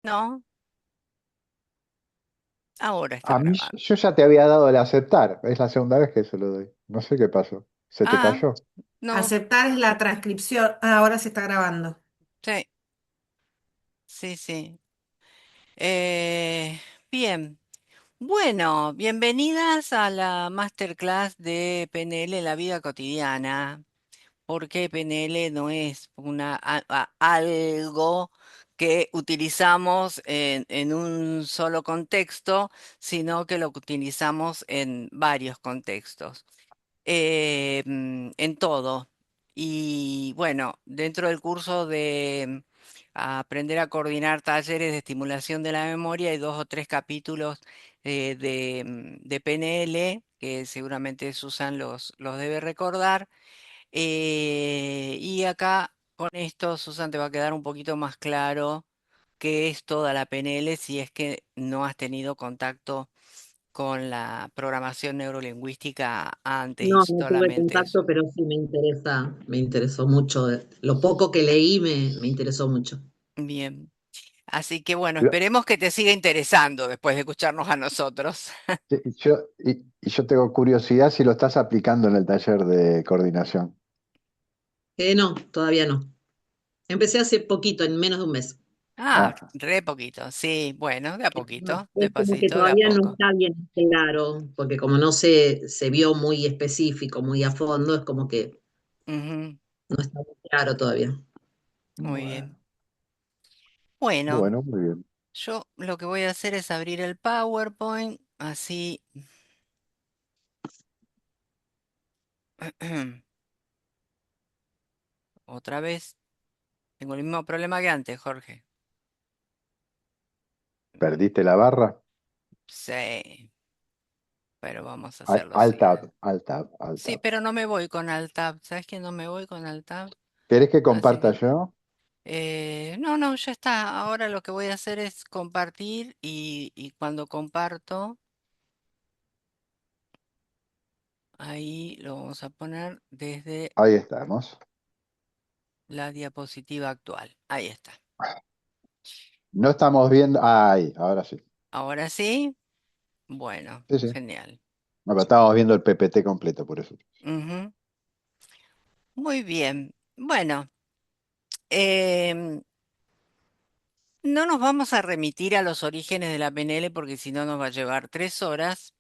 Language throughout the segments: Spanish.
No, ahora está grabando. Yo ya te había dado el aceptar. Es la segunda vez que se lo doy. No sé qué pasó. ¿Se te Ah, cayó? no, Aceptar es la transcripción. Ah, ahora se está grabando. sí, sí, sí. Eh, bien, bueno, bienvenidas a la masterclass de PNL en la vida cotidiana. Porque PNL no es algo que utilizamos en un solo contexto, sino que lo utilizamos en varios contextos, en todo. Y bueno, dentro del curso de aprender a coordinar talleres de estimulación de la memoria, hay dos o tres capítulos de PNL que seguramente Susan los debe recordar. Y acá con esto, Susan, te va a quedar un poquito más claro qué es toda la PNL si es que no has tenido contacto con la programación neurolingüística antes y No, no tuve solamente eso. contacto, pero sí me interesó mucho. Lo poco que leí me interesó mucho. Bien. Así que bueno, Yo, esperemos que te siga interesando después de escucharnos a nosotros. y yo tengo curiosidad si lo estás aplicando en el taller de coordinación. No, todavía no. Empecé hace poquito, en menos de un mes. Ah, Ah, re poquito. Sí, bueno, de a No, poquito, es como que despacito, de a todavía no poco. está bien claro, porque como no se vio muy específico, muy a fondo, es como que Ujú, no está muy claro todavía. muy bien. bueno, Bueno, bueno, muy bien. yo lo que voy a hacer es abrir el PowerPoint, así. Otra vez. Tengo el mismo problema que antes, Jorge. ¿Perdiste la barra? Sí, pero vamos a hacerlo Alt así. tab, alt tab, alt Sí, tab. pero no me voy con Alt-Tab. ¿Sabes que no me voy con Alt-Tab? ¿Querés que Así comparta que... yo? no, no, ya está. Ahora lo que voy a hacer es compartir y cuando comparto, ahí lo vamos a poner desde Ahí estamos. la diapositiva actual. Ahí está. No estamos viendo. Ahí, ahora sí. Ahora sí. Bueno, Sí, sí. genial. No, pero estábamos viendo el PPT completo, por eso. Ujú. Muy bien. Bueno. em, No nos vamos a remitir a los orígenes de la PNL porque si no nos va a llevar 3 horas,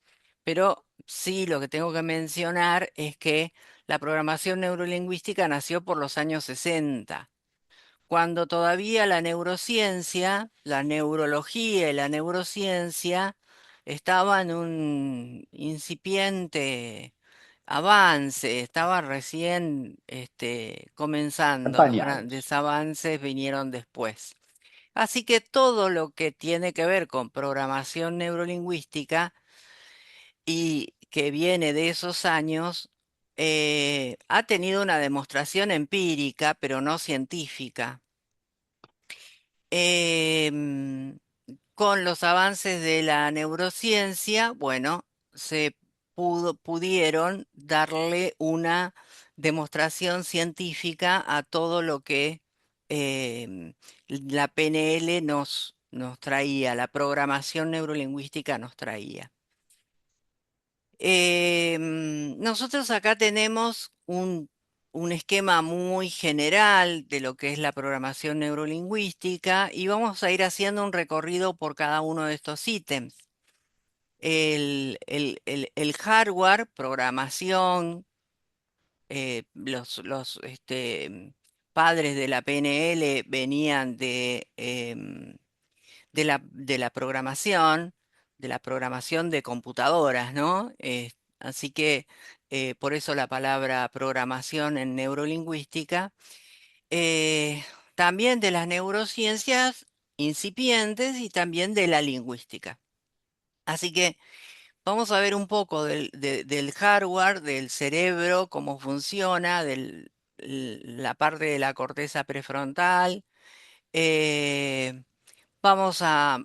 pero sí lo que tengo que mencionar es que la programación neurolingüística nació por los años 60, cuando todavía la neurociencia, la neurología y la neurociencia estaban en un incipiente avance, estaban recién comenzando, los Pañales. grandes avances vinieron después. Así que todo lo que tiene que ver con programación neurolingüística y que viene de esos años, ha tenido una demostración empírica, pero no científica. Em, con los avances de la neurociencia, bueno, se pudieron darle una demostración científica a todo lo que la PNL nos traía, la programación neurolingüística nos traía. Nosotros acá tenemos un esquema muy general de lo que es la programación neurolingüística y vamos a ir haciendo un recorrido por cada uno de estos ítems. El hardware, programación, los padres de la PNL venían de la programación de computadoras, ¿no? Así que por eso la palabra programación en neurolingüística. También de las neurociencias incipientes y también de la lingüística. Así que vamos a ver un poco del hardware, del cerebro, cómo funciona, de la parte de la corteza prefrontal. eh, Vamos a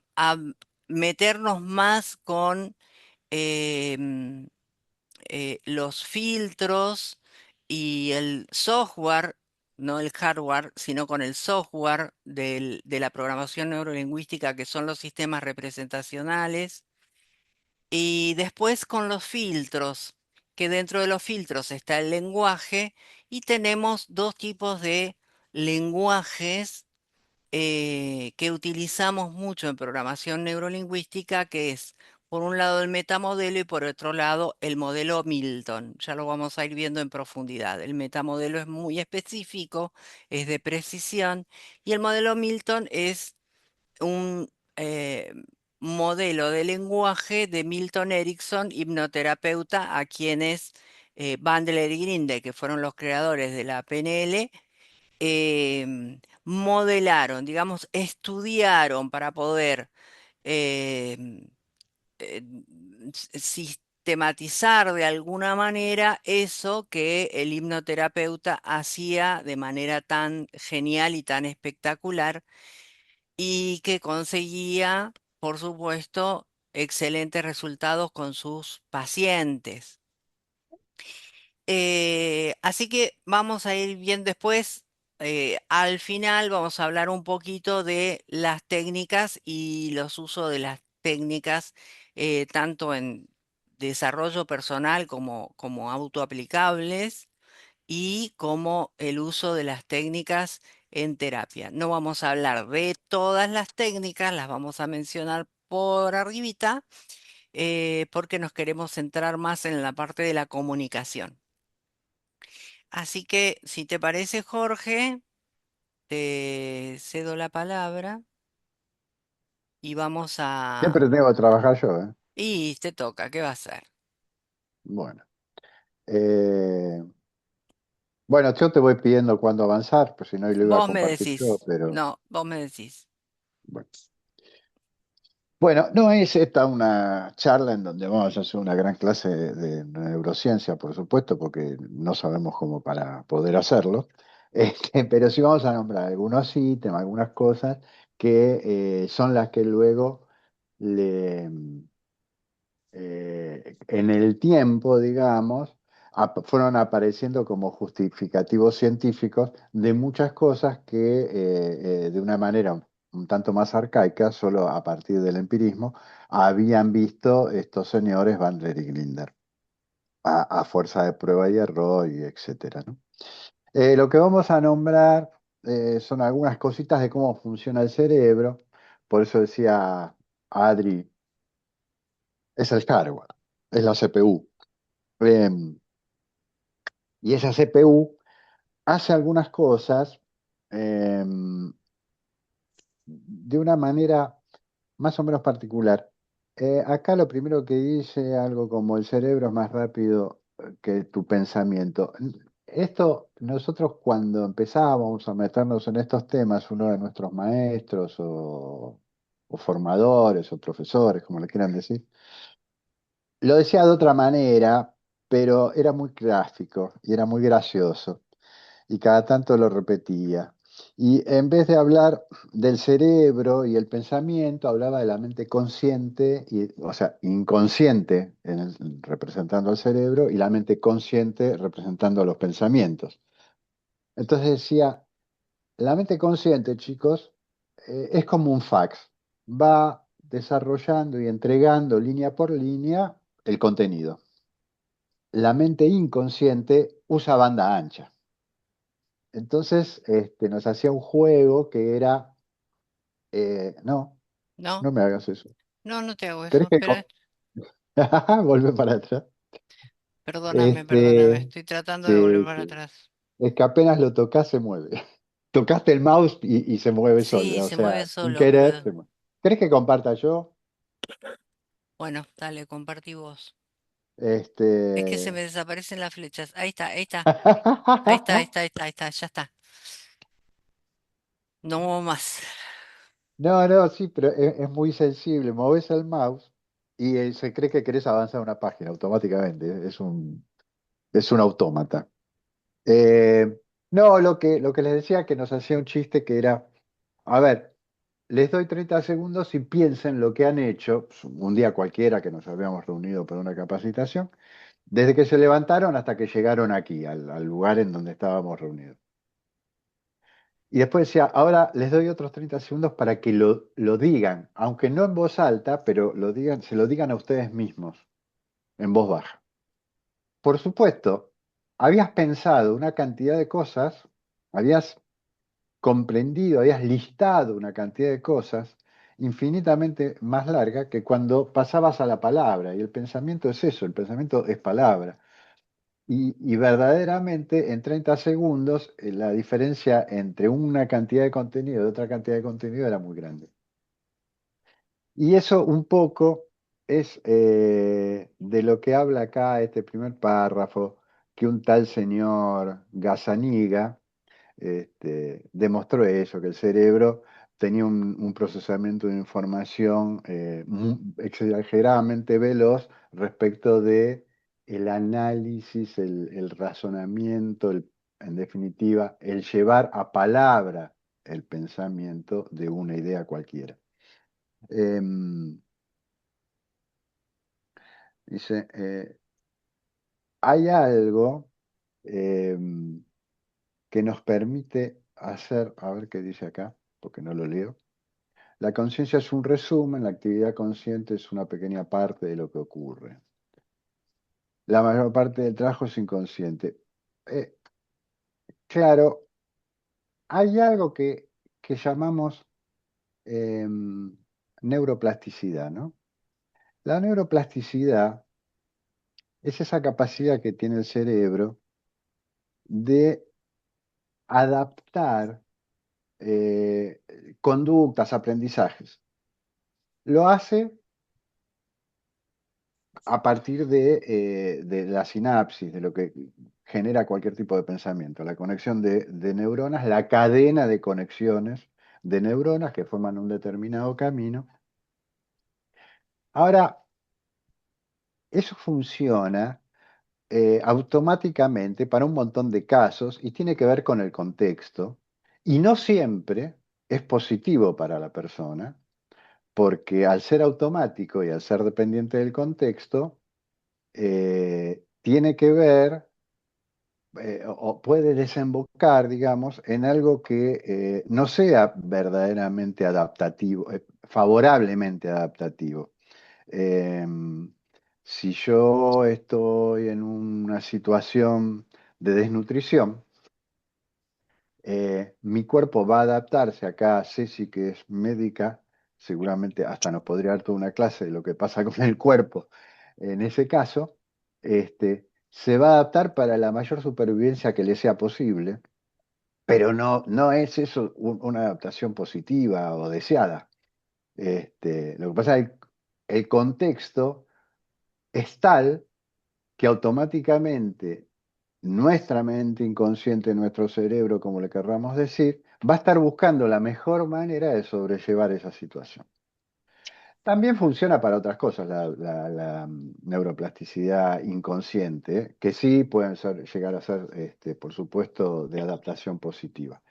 meternos más con los filtros y el software no el hardware, sino con el software de la programación neurolingüística, que son los sistemas representacionales, y después con los filtros, que dentro de los filtros está el lenguaje, y tenemos dos tipos de lenguajes que utilizamos mucho en programación neurolingüística, que es por un lado el metamodelo y por otro lado el modelo Milton. Ya lo vamos a ir viendo en profundidad. El metamodelo es muy específico, es de precisión, y el modelo Milton es un modelo de lenguaje de Milton Erickson, hipnoterapeuta, a quienes Bandler y Grinde, que fueron los creadores de la PNL, modelaron, digamos, estudiaron para poder em, eh, sistematizar de alguna manera eso que el hipnoterapeuta hacía de manera tan genial y tan espectacular y que conseguía, por supuesto, excelentes resultados con sus pacientes. Así que vamos a ir bien después. Al final vamos a hablar un poquito de las técnicas y los usos de las técnicas, tanto en desarrollo personal como autoaplicables y como el uso de las técnicas en terapia. No vamos a hablar de todas las técnicas, las vamos a mencionar por arribita, porque nos queremos centrar más en la parte de la comunicación. Así que, si te parece, Jorge, te cedo la palabra y vamos a... Siempre tengo que trabajar yo, ¿eh? Y te toca, ¿qué va a ser? Bueno. Eh, bueno, yo te voy pidiendo cuándo avanzar, pues si no, yo lo iba a Vos me compartir yo, decís. pero No, vos me decís. bueno. Bueno, no es esta una charla en donde vamos a hacer una gran clase de neurociencia, por supuesto, porque no sabemos cómo para poder hacerlo. Pero sí vamos a nombrar algunos ítems, algunas cosas que son las que luego le, en el tiempo, digamos, fueron apareciendo como justificativos científicos de muchas cosas que de una manera un tanto más arcaica, solo a partir del empirismo, habían visto estos señores Bandler y Grinder, a fuerza de prueba y error y etcétera, ¿no? Lo que vamos a nombrar son algunas cositas de cómo funciona el cerebro, por eso decía Adri, es el hardware, es la CPU. Em, y esa CPU hace algunas cosas em, de una manera más o menos particular. Acá lo primero que dice algo como el cerebro es más rápido que tu pensamiento. Esto, nosotros cuando empezábamos a meternos en estos temas, uno de nuestros maestros o formadores o profesores, como le quieran decir, lo decía de otra manera, pero era muy gráfico y era muy gracioso. Y cada tanto lo repetía. Y en vez de hablar del cerebro y el pensamiento, hablaba de la mente consciente, y, o sea, inconsciente representando al cerebro y la mente consciente representando a los pensamientos. Entonces decía, la mente consciente, chicos, es como un fax. Va desarrollando y entregando línea por línea el contenido. La mente inconsciente usa banda ancha. Entonces, nos hacía un juego que era, no, No, no me hagas eso. no, no te hago ¿Querés eso. que Pero Volvé para atrás? perdóname, perdóname. Este, Estoy tratando de volver sí, para sí. atrás. Es que apenas lo tocas se mueve. Tocaste el mouse y se mueve Sí, solo, o se sea, mueve sin solo, querer pero se mueve. ¿Querés que comparta yo? bueno, dale, compartí vos. Es que se Este... me desaparecen las flechas. Ahí está, ahí está. Ahí está, ahí está, ahí está, ahí está, ya está. No hubo más. No, no, sí, pero es muy sensible. Moves el mouse y se cree que querés avanzar una página automáticamente. Es un autómata. No, lo que les decía que nos hacía un chiste que era, a ver, les doy 30 segundos y piensen lo que han hecho un día cualquiera que nos habíamos reunido para una capacitación, desde que se levantaron hasta que llegaron aquí, al lugar en donde estábamos reunidos. Y después decía, ahora les doy otros 30 segundos para que lo digan, aunque no en voz alta, pero lo digan, se lo digan a ustedes mismos, en voz baja. Por supuesto, habías pensado una cantidad de cosas, habías comprendido, habías listado una cantidad de cosas infinitamente más larga que cuando pasabas a la palabra. Y el pensamiento es eso, el pensamiento es palabra. Y verdaderamente en 30 segundos la diferencia entre una cantidad de contenido y otra cantidad de contenido era muy grande. Y eso un poco es de lo que habla acá este primer párrafo, que un tal señor Gazzaniga demostró eso, que el cerebro tenía un procesamiento de información exageradamente veloz respecto de el análisis, el razonamiento, en definitiva, el llevar a palabra el pensamiento de una idea cualquiera. Em, Dice, hay algo em, que nos permite hacer, a ver qué dice acá, porque no lo leo. La conciencia es un resumen, la actividad consciente es una pequeña parte de lo que ocurre. La mayor parte del trabajo es inconsciente. Eh, claro, hay algo que llamamos em, neuroplasticidad, ¿no? La neuroplasticidad es esa capacidad que tiene el cerebro de adaptar eh, conductas, aprendizajes. Lo hace a partir de la sinapsis, de lo que genera cualquier tipo de pensamiento, la conexión de neuronas, la cadena de conexiones de neuronas que forman un determinado camino. Ahora, eso funciona automáticamente para un montón de casos y tiene que ver con el contexto y no siempre es positivo para la persona, porque al ser automático y al ser dependiente del contexto, tiene que ver o puede desembocar, digamos, en algo que no sea verdaderamente adaptativo, favorablemente adaptativo. Em, si yo estoy en una situación de desnutrición, mi cuerpo va a adaptarse. Acá Ceci, que es médica, seguramente hasta nos podría dar toda una clase de lo que pasa con el cuerpo. En ese caso, se va a adaptar para la mayor supervivencia que le sea posible, pero no es eso una adaptación positiva o deseada. Lo que pasa es que el contexto es tal que automáticamente nuestra mente inconsciente, nuestro cerebro, como le querramos decir, va a estar buscando la mejor manera de sobrellevar esa situación. También funciona para otras cosas la neuroplasticidad inconsciente, que sí pueden llegar a ser, por supuesto, de adaptación positiva.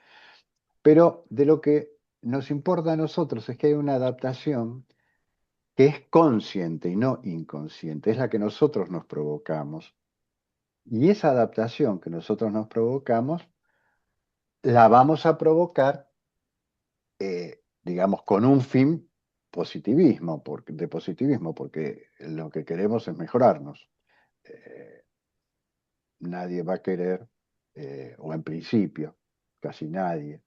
Pero de lo que nos importa a nosotros es que hay una adaptación que es consciente y no inconsciente, es la que nosotros nos provocamos. Y esa adaptación que nosotros nos provocamos, la vamos a provocar, digamos, con un fin de positivismo, porque lo que queremos es mejorarnos. Eh, Nadie va a querer, o en principio, casi nadie,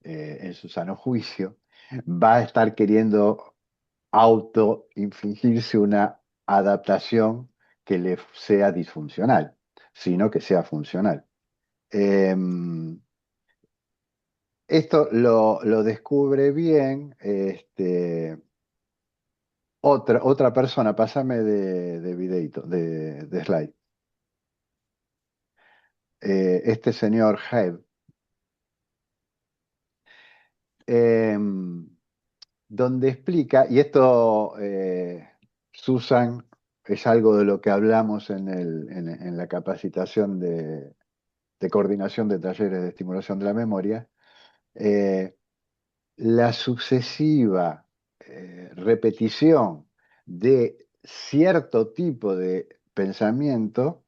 en su sano juicio, va a estar queriendo auto-infligirse una adaptación que le sea disfuncional, sino que sea funcional. Em, Esto lo descubre bien otra persona. Pásame de videito, de slide. Este señor Hebb, em, donde explica, y esto, Susan, es algo de lo que hablamos en la capacitación de coordinación de talleres de estimulación de la memoria. eh, la sucesiva repetición de cierto tipo de pensamiento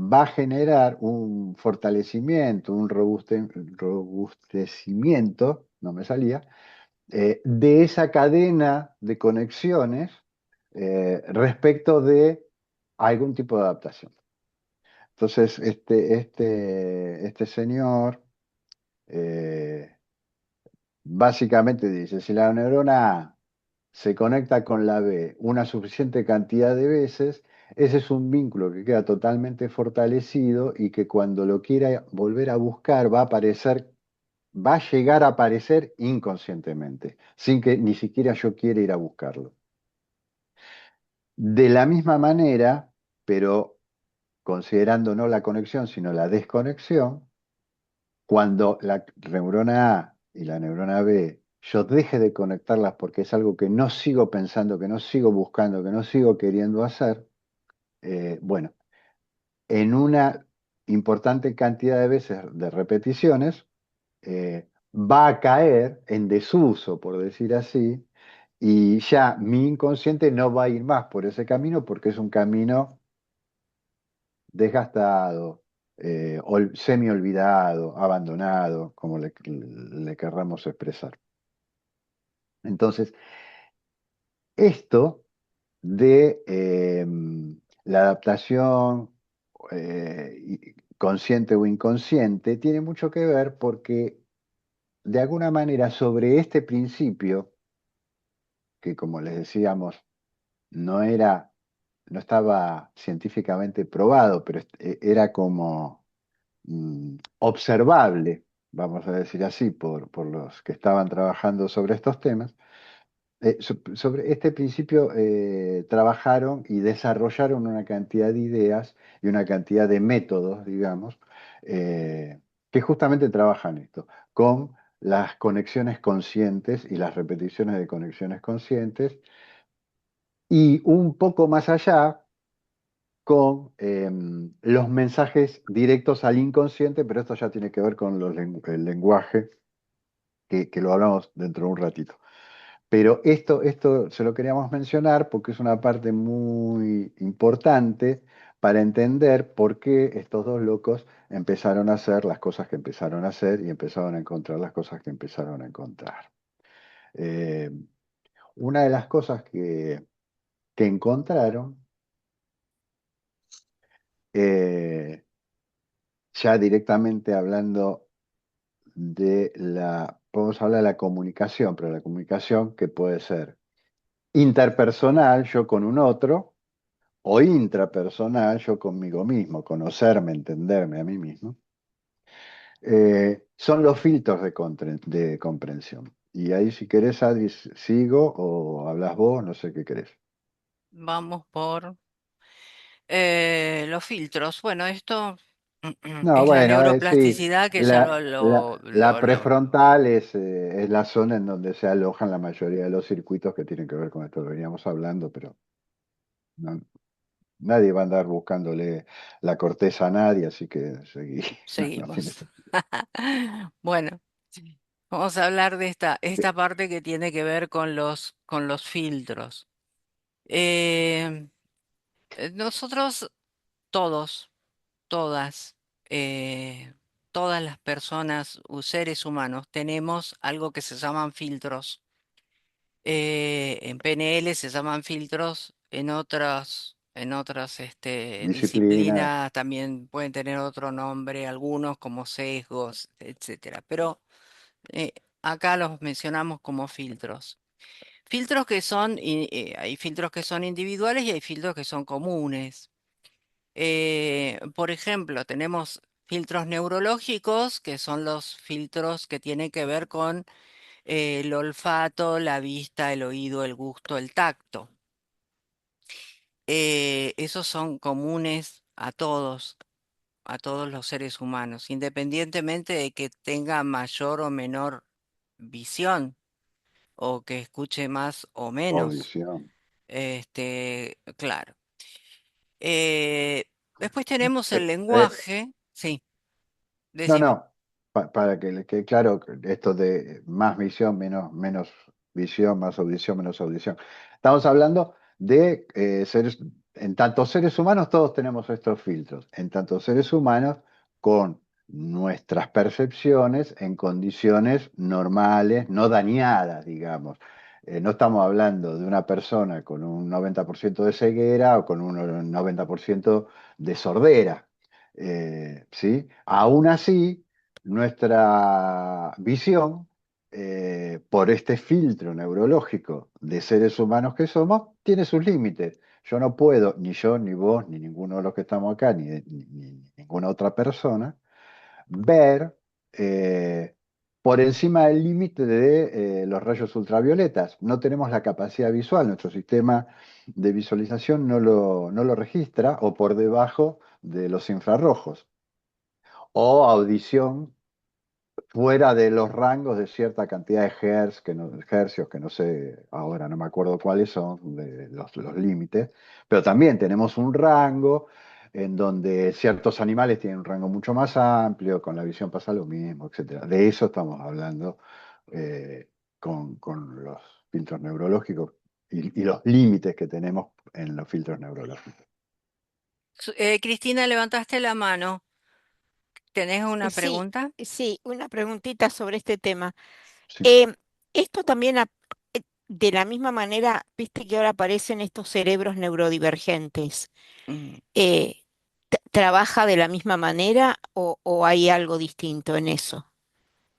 va a generar un fortalecimiento, un robustecimiento, no me salía, de esa cadena de conexiones respecto de algún tipo de adaptación. Entonces, este señor eh, básicamente dice, si la neurona A se conecta con la B una suficiente cantidad de veces, ese es un vínculo que queda totalmente fortalecido y que cuando lo quiera volver a buscar va a aparecer, va a llegar a aparecer inconscientemente, sin que ni siquiera yo quiera ir a buscarlo. De la misma manera, pero considerando no la conexión, sino la desconexión, cuando la neurona A y la neurona B, yo deje de conectarlas porque es algo que no sigo pensando, que no sigo buscando, que no sigo queriendo hacer, bueno, en una importante cantidad de veces de repeticiones, va a caer en desuso, por decir así, y ya mi inconsciente no va a ir más por ese camino porque es un camino desgastado, semi olvidado, abandonado, como le querramos expresar. Entonces, esto de la adaptación consciente o inconsciente tiene mucho que ver porque de alguna manera sobre este principio, que como les decíamos, no era, no estaba científicamente probado, pero era como observable, vamos a decir así, por los que estaban trabajando sobre estos temas. Sobre este principio trabajaron y desarrollaron una cantidad de ideas y una cantidad de métodos, digamos, que justamente trabajan esto, con las conexiones conscientes y las repeticiones de conexiones conscientes, y un poco más allá con los mensajes directos al inconsciente, pero esto ya tiene que ver con el lenguaje, que lo hablamos dentro de un ratito. Pero esto se lo queríamos mencionar porque es una parte muy importante para entender por qué estos dos locos empezaron a hacer las cosas que empezaron a hacer y empezaron a encontrar las cosas que empezaron a encontrar. Eh, una de las cosas que encontraron, eh, ya directamente hablando podemos hablar de la comunicación, pero la comunicación que puede ser interpersonal, yo con un otro, o intrapersonal, yo conmigo mismo, conocerme, entenderme a mí mismo, son los filtros de comprensión. Y ahí si querés, Adri, sigo o hablas vos, no sé qué querés. Vamos por los filtros. Bueno, esto No, es la bueno, sí, neuroplasticidad que ya la prefrontal es la zona en donde se alojan la mayoría de los circuitos que tienen que ver con esto que veníamos hablando, pero no- nadie va a andar buscándole la corteza a nadie, así que seguí. No, no tiene seguimos. sentido. Bueno, vamos a hablar de esta parte que tiene que ver con los filtros. Eh, nosotros todos, todas, eh, todas las personas, seres humanos, tenemos algo que se llaman filtros. En PNL se llaman filtros, en otras Disciplinas, disciplinas también pueden tener otro nombre, algunos como sesgos, etcétera. Pero eh, acá los mencionamos como filtros. Filtros que son, hay filtros que son individuales y hay filtros que son comunes. Por ejemplo, tenemos filtros neurológicos, que son los filtros que tienen que ver con el olfato, la vista, el oído, el gusto, el tacto. Esos son comunes a todos los seres humanos, independientemente de que tenga mayor o menor visión o que escuche más o menos. audición. Claro. Eh, Después tenemos el Eh, eh, lenguaje. Sí, no, decime. no, para que le quede claro, esto de más visión, menos visión, más audición, menos audición. Estamos hablando de seres, en tanto seres humanos todos tenemos estos filtros, en tanto seres humanos con nuestras percepciones en condiciones normales, no dañadas, digamos. No estamos hablando de una persona con un 90% de ceguera o con un 90% de sordera. ¿Sí? Aún así, nuestra visión, por este filtro neurológico de seres humanos que somos, tiene sus límites. Yo no puedo, ni yo, ni vos, ni ninguno de los que estamos acá, ni ninguna otra persona, ver por encima del límite de los rayos ultravioletas. No tenemos la capacidad visual, nuestro sistema de visualización no lo registra, o por debajo de los infrarrojos, o audición fuera de los rangos de cierta cantidad de hercios, que no sé, ahora no me acuerdo cuáles son de los límites, pero también tenemos un rango en donde ciertos animales tienen un rango mucho más amplio, con la visión pasa lo mismo, etcétera. De eso estamos hablando eh, con los filtros neurológicos y los límites que tenemos en los filtros neurológicos. Cristina, levantaste la mano. ¿Tenés una Sí, pregunta? sí, una preguntita sobre este tema. Sí. Em, Esto también, de la misma manera, viste que ahora aparecen estos cerebros neurodivergentes. Mm, eh, ¿Trabaja de la misma manera o hay algo distinto en eso?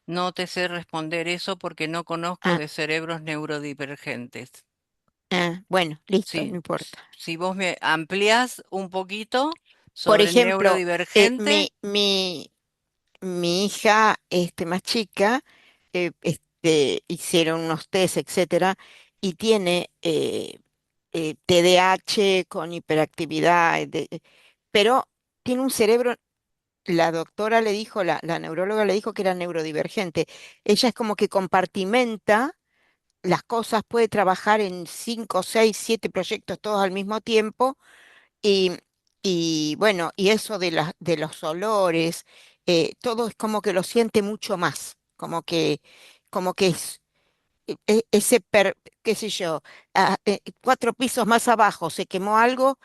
No te sé responder eso porque no conozco Ah, de cerebros neurodivergentes. bueno, listo, no Sí, importa. si vos me ampliás un poquito Por sobre el ejemplo, neurodivergente, mi hija más chica, hicieron unos test, etcétera, y tiene TDAH con hiperactividad, pero tiene un cerebro. La doctora le dijo, la neuróloga le dijo que era neurodivergente. Ella es como que compartimenta las cosas, puede trabajar en 5, 6, 7 proyectos todos al mismo tiempo y, y bueno, y eso de los olores, todo es como que lo siente mucho más, como que ese, qué sé yo, 4 pisos más abajo se quemó algo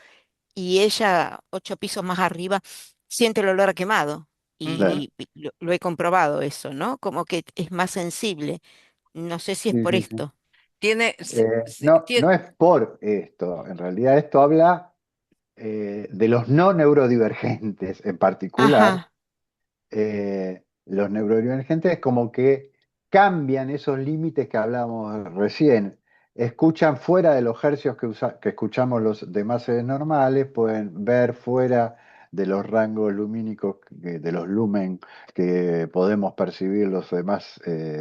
y ella 8 pisos más arriba siente el olor a quemado. ujú. Y lo he comprobado eso, ¿no? Como que es más sensible. No sé si es Sí, por sí, sí. esto. Tiene, No, no es por esto, en realidad esto habla de los no neurodivergentes en particular. Ajá. Los neurodivergentes como que cambian esos límites que hablábamos recién. Escuchan fuera de los hercios que escuchamos los demás seres normales, pueden ver fuera de los rangos lumínicos, de los lumen que podemos percibir los demás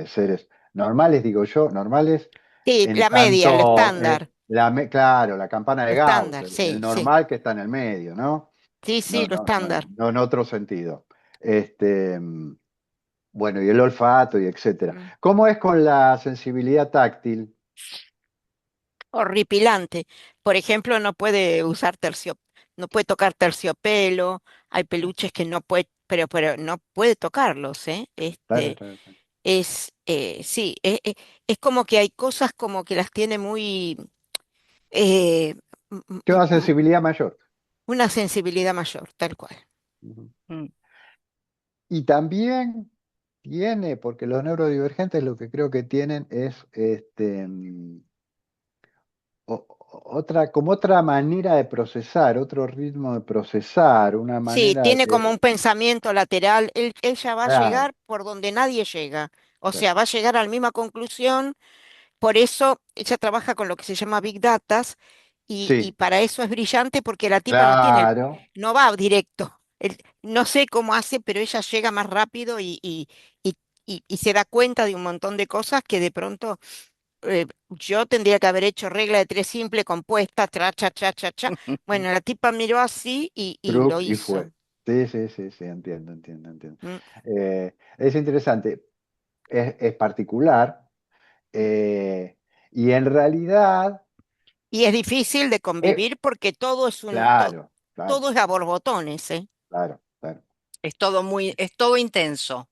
seres normales, digo yo, normales Sí, en la media, el tanto, estándar. claro, la campana de Lo Gauss, estándar, el sí, sí. normal que está en el medio, ¿no? Sí, sí, No, lo no, no, estándar. no en otro sentido. Este, bueno, y el olfato y etcétera. Mm. ¿Cómo es con la sensibilidad táctil? Horripilante. Por ejemplo, no puede tocar terciopelo, hay peluches que no puede, pero no puede tocarlos, ¿eh? Claro, claro, claro. Sí, es como que hay cosas como que las tiene muy, eh, m- m- Tiene una m- sensibilidad mayor. una sensibilidad mayor, tal cual. Ujú. Mm. Y también tiene, porque los neurodivergentes lo que creo que tienen es como otra manera de procesar, otro ritmo de procesar, una Sí, manera tiene como de... un pensamiento lateral. Ella va a Claro, llegar por donde nadie llega. O claro. sea, va a llegar a la misma conclusión. Por eso ella trabaja con lo que se llama Big Datas y Sí, para eso es brillante porque la tipa no tiene, claro. no va directo. No sé cómo hace, pero ella llega más rápido y, y se da cuenta de un montón de cosas que de pronto yo tendría que haber hecho regla de tres simple compuesta, tra, cha, cha, cha, cha. Bueno, la tipa miró así y lo Truc y fue. hizo. Sí, sí, sí, sí, entiendo, entiendo, entiendo. Mm. Es interesante, es particular, eh, y en realidad, Y es difícil de eh, convivir porque todo es claro, claro, todo es a borbotones, ¿eh? claro, claro, Es todo intenso.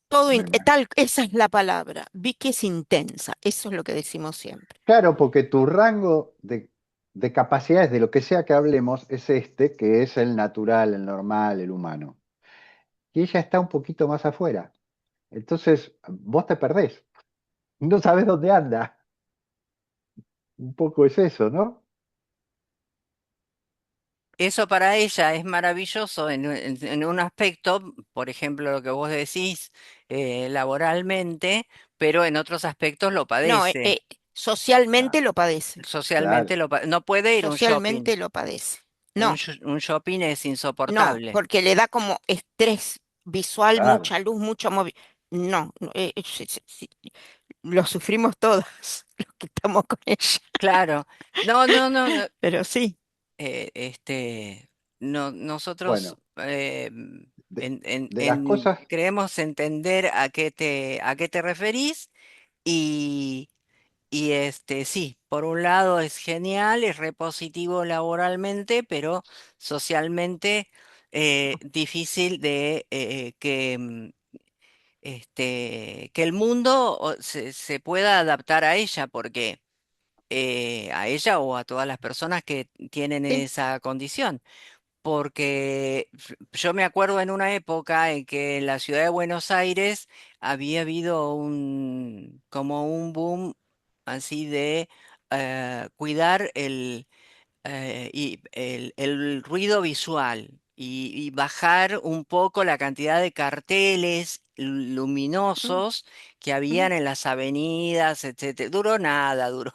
Todo, me imagino. esa es la palabra. Vi que es intensa. Eso es lo que decimos siempre. Claro, porque tu rango de de capacidades, de lo que sea que hablemos, es este, que es el natural, el normal, el humano. Y ella está un poquito más afuera. Entonces, vos te perdés. No sabes dónde anda. Un poco es eso, ¿no? Eso para ella es maravilloso en un aspecto, por ejemplo, lo que vos decís, laboralmente, pero en otros aspectos lo No, padece. socialmente Claro, lo padece. Socialmente claro, no puede ir a un shopping. Socialmente lo padece. No, Un shopping es no, insoportable. porque le da como estrés visual, claro. mucha luz, mucho móvil. No, no, lo sufrimos todos los que estamos con ella. Claro. No, no, no, no. Pero sí, No, nosotros Bueno, de, de las en- cosas, creemos entender a qué te referís y, sí, por un lado es genial, es repositivo laboralmente, pero socialmente difícil de que el mundo se pueda adaptar a ella, porque a ella o a todas las personas que tienen sí. esa condición. Porque yo me acuerdo en una época en que en la ciudad de Buenos Aires había habido como un boom así de cuidar el ruido visual y bajar un poco la cantidad de carteles Mm, luminosos que mm, habían en las avenidas, etcétera. Duró nada, duró,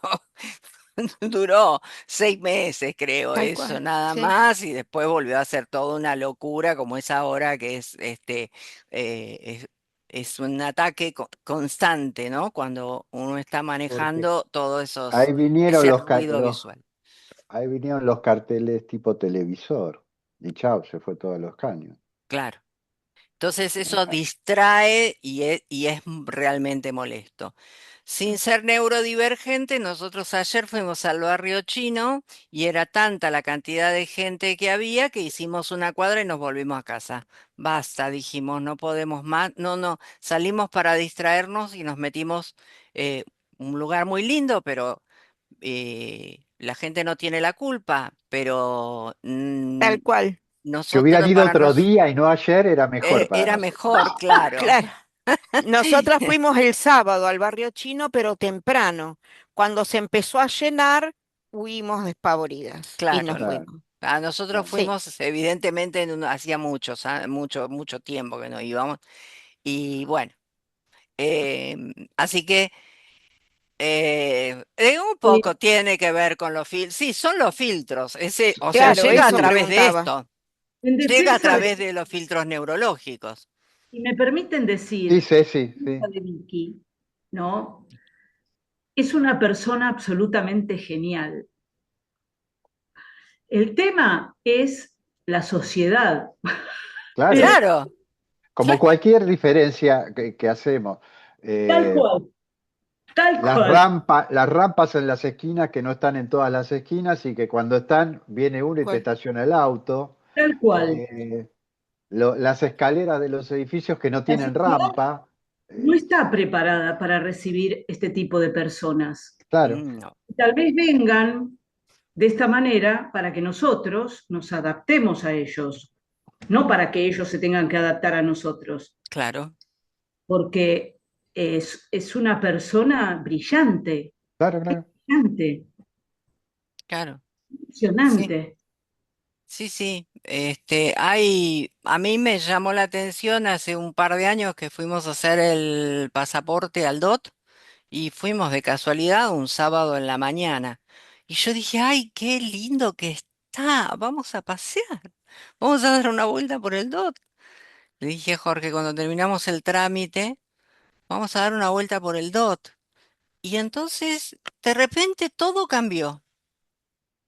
duró 6 meses, creo, tal eso cual, nada sí. más, y después volvió a ser toda una locura como es ahora, que es eh, es, es un ataque constante, ¿no? Cuando uno está porque manejando todo ahí vinieron ese ruido visual. ahí vinieron los carteles tipo televisor. Y chao, se fue todos los caños. Claro. Entonces eso Acá. distrae y es realmente molesto. Sin ser neurodivergente, nosotros ayer fuimos al barrio chino y era tanta la cantidad de gente que había que hicimos una cuadra y nos volvimos a casa. Basta, dijimos, no podemos más. No, no, salimos para distraernos y nos metimos un lugar muy lindo, pero la gente no tiene la culpa, pero Tal cual, Si hubieran nosotros ido para otro nos día y no ayer, era mejor para era nosotros. mejor, claro. claro. Nosotras fuimos el sábado al barrio chino, pero temprano. Cuando se empezó a llenar, huimos despavoridas y Claro. nos Claro, fuimos. A nosotros claro. Sí, fuimos, evidentemente, hacía mucho tiempo que no íbamos. Y bueno, así que un Sí, poco tiene que ver con los filtros. Sí, son los filtros. O sea, claro, llega a eso través de preguntaba. esto, en llega a defensa de, través de los filtros neurológicos. si me permiten Sí, decir, Ceci, en defensa sí. de Vicky, ¿no? Es una persona absolutamente genial. El tema es la sociedad, pero Claro. Claro, Como cualquier diferencia que hacemos. tal Eh, cual, tal cual, las rampas en las esquinas que no están en todas las esquinas y que cuando están viene uno y te ¿Cuál? estaciona el auto. tal cual. Eh, las escaleras de los edificios que no La tienen sociedad rampa. no eh, está preparada para recibir este tipo de personas. claro, no, Tal vez vengan de esta manera para que nosotros nos adaptemos a ellos, no para que ellos se tengan que adaptar a nosotros, claro, porque es una persona brillante, claro, claro. brillante, claro. Sí. emocionante. Sí, sí, a mí me llamó la atención hace un par de años que fuimos a hacer el pasaporte al DOT y fuimos de casualidad un sábado en la mañana. Y yo dije, ay, qué lindo que está, vamos a pasear, vamos a dar una vuelta por el DOT. Le dije a Jorge, cuando terminamos el trámite, vamos a dar una vuelta por el DOT. Y entonces, de repente, todo cambió.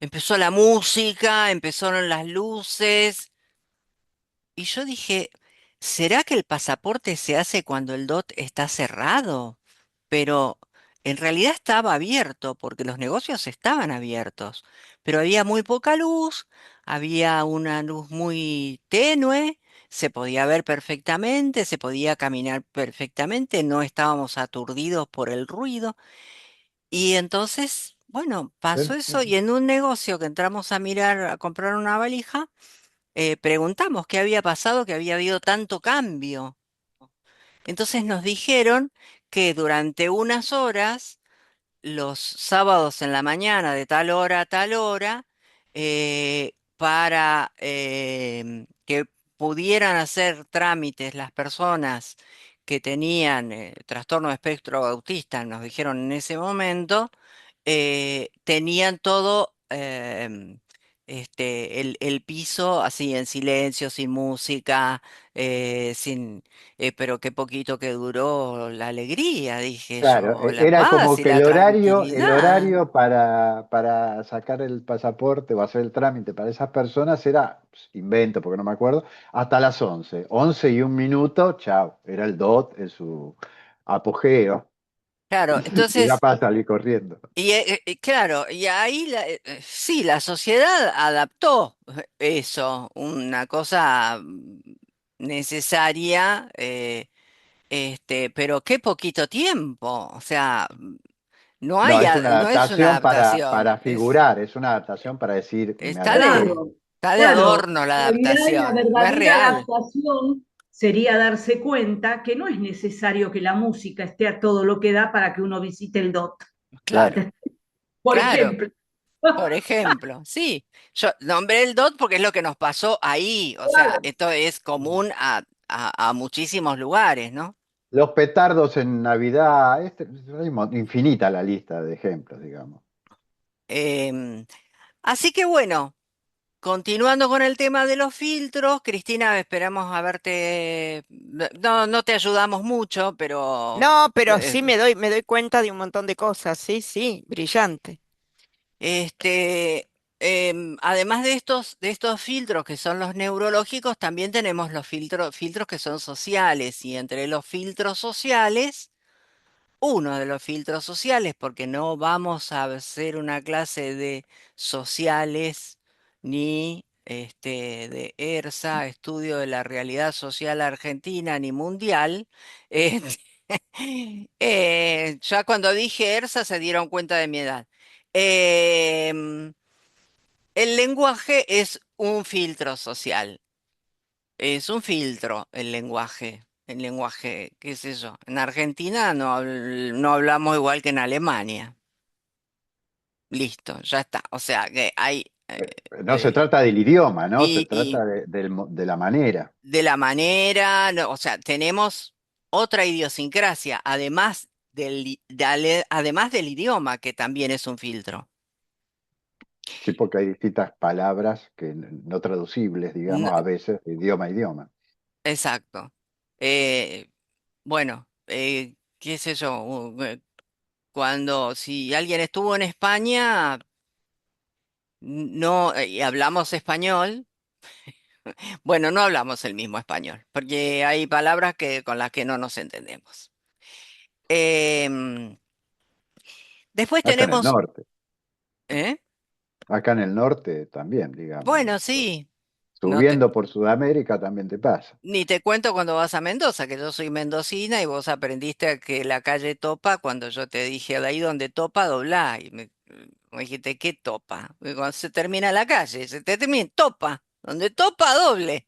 Empezó la música, empezaron las luces. Y yo dije, ¿será que el pasaporte se hace cuando el DOT está cerrado? Pero en realidad estaba abierto porque los negocios estaban abiertos, pero había muy poca luz, había una luz muy tenue, se podía ver perfectamente, se podía caminar perfectamente, no estábamos aturdidos por el ruido. Y entonces Bueno, pasó eso y Sí. en un negocio que entramos a mirar, a comprar una valija, preguntamos qué había pasado, que había habido tanto cambio. Entonces nos dijeron que durante unas horas, los sábados en la mañana, de tal hora a tal hora, para que pudieran hacer trámites las personas que tenían trastorno de espectro autista, nos dijeron en ese momento, tenían todo el piso así en silencio, sin música, sin, pero qué poquito que duró la alegría, dije Claro, yo, la era paz como y que la el tranquilidad. horario para sacar el pasaporte o hacer el trámite para esas personas era, pues, invento porque no me acuerdo, hasta las 11. 11 y 1 minuto, chao, era el DOT en su apogeo. Claro, Y ya entonces, para salir corriendo. claro, y ahí sí, la sociedad adaptó eso, una cosa necesaria, pero qué poquito tiempo, o sea, No, es una no es una adaptación adaptación, para figurar, es una adaptación para decir, me está adapté. Claro, está de claro. adorno la En realidad, la adaptación, no es verdadera real. adaptación sería darse cuenta que no es necesario que la música esté a todo lo que da para que uno visite el DOT, Claro. Claro, por claro. ejemplo. Por ejemplo, sí, yo nombré el DOT porque es lo que nos pasó ahí, o sea, Claro. esto es común a muchísimos lugares, ¿no? Los petardos en Navidad, hay infinita la lista de ejemplos, digamos. Em, Así que bueno, continuando con el tema de los filtros, Cristina, esperamos haberte, no, no te ayudamos mucho, pero No, pero eh, sí me doy cuenta de un montón de cosas. Sí, sí, brillante. este, además de estos filtros que son los neurológicos, también tenemos los filtros que son sociales, y entre los filtros sociales, uno de los filtros sociales, porque no vamos a hacer una clase de sociales ni de ERSA, Estudio de la Realidad Social Argentina, ni Mundial. este, ya cuando dije ERSA se dieron cuenta de mi edad. Em, el lenguaje es un filtro social. Es un filtro el lenguaje. El lenguaje, qué sé yo. En Argentina no hablamos igual que en Alemania. Listo, ya está. O sea que hay... No se eh, trata del idioma, ¿no? Se y trata de la manera. de la manera, o sea, tenemos otra idiosincrasia, además del idioma, que también es un filtro. Sí, porque hay distintas palabras que no traducibles, No- digamos, a veces de idioma a idioma. exacto. Eh, bueno, qué sé yo, cuando si alguien estuvo en España, no, y hablamos español, bueno, no hablamos el mismo español, porque hay palabras con las que no nos entendemos. Em, Después Acá en el tenemos, norte. ¿eh? Acá en el norte también, digamos. Bueno, sí, no te, Subiendo por Sudamérica también te pasa. ni te cuento cuando vas a Mendoza, que yo soy mendocina y vos aprendiste a que la calle Topa, cuando yo te dije de ahí donde Topa, doblá, y me dijiste, ¿qué Topa? Y cuando se termina la calle, se te termina Topa, donde Topa, doble.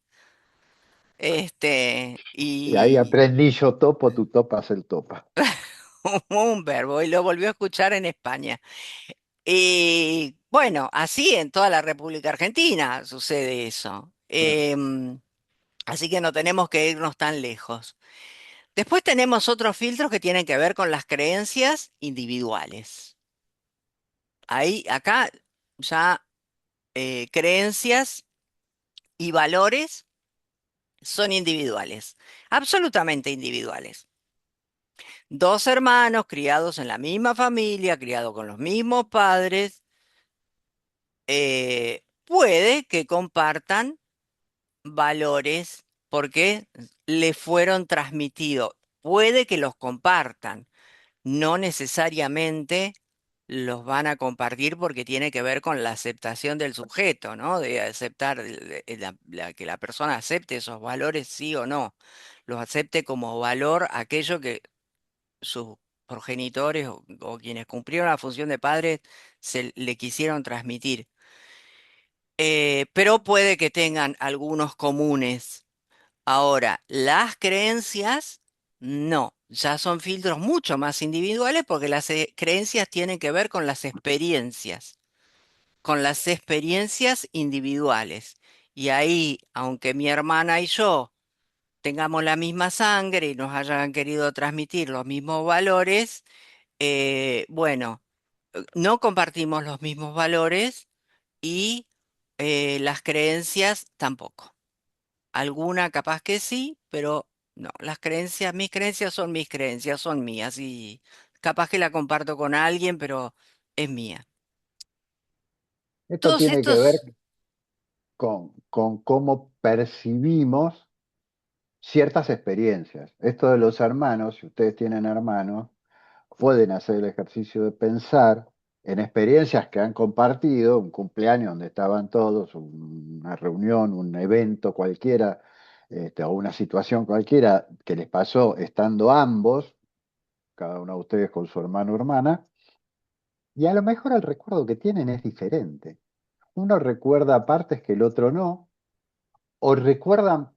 Y ahí Y aprendí yo topo, tú topas el topa. como un verbo, y lo volvió a escuchar en España. Y bueno, así en toda la República Argentina sucede eso. Así que no tenemos que irnos tan lejos. Después tenemos otros filtros que tienen que ver con las creencias individuales. Ahí, acá ya creencias y valores son individuales, absolutamente individuales. Dos hermanos criados en la misma familia, criados con los mismos padres, puede que compartan valores porque le fueron transmitidos. Puede que los compartan, no necesariamente los van a compartir porque tiene que ver con la aceptación del sujeto, ¿no? De aceptar, que la persona acepte esos valores, sí o no. Los acepte como valor aquello que sus progenitores o quienes cumplieron la función de padres se le quisieron transmitir. Pero puede que tengan algunos comunes. Ahora, las creencias, no, ya son filtros mucho más individuales porque las creencias tienen que ver con las experiencias individuales. Y ahí, aunque mi hermana y yo tengamos la misma sangre y nos hayan querido transmitir los mismos valores, bueno, no compartimos los mismos valores y las creencias tampoco. Alguna capaz que sí, pero no, las creencias, mis creencias son mis creencias, son mías y capaz que la comparto con alguien, pero es mía. Esto Todos tiene que ver estos, con cómo percibimos ciertas experiencias. Esto de los hermanos, si ustedes tienen hermanos, pueden hacer el ejercicio de pensar en experiencias que han compartido, un cumpleaños donde estaban todos, una reunión, un evento cualquiera, o una situación cualquiera que les pasó estando ambos, cada uno de ustedes con su hermano o hermana, y a lo mejor el recuerdo que tienen es diferente. Uno recuerda partes que el otro no, o recuerdan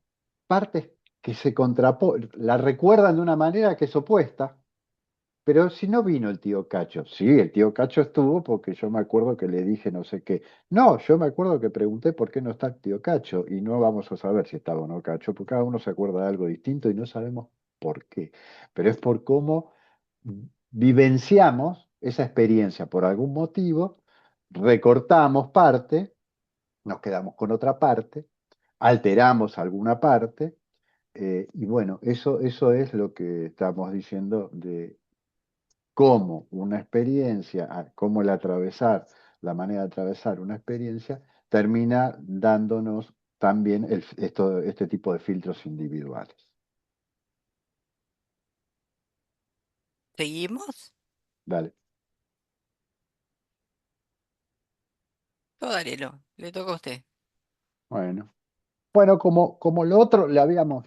partes que se contraponen, la recuerdan de una manera que es opuesta. Pero si no vino el tío Cacho, sí, el tío Cacho estuvo porque yo me acuerdo que le dije no sé qué. No, yo me acuerdo que pregunté por qué no está el tío Cacho y no vamos a saber si estaba o no Cacho, porque cada uno se acuerda de algo distinto y no sabemos por qué. Pero es por cómo vivenciamos esa experiencia por algún motivo, recortamos parte, nos quedamos con otra parte, alteramos alguna parte, y bueno, eso es lo que estamos diciendo de cómo una experiencia, cómo el atravesar, la manera de atravesar una experiencia, termina dándonos también este tipo de filtros individuales. ¿seguimos? Dale. No, dale, no, le toca a usted. Bueno. Bueno, como lo otro le habíamos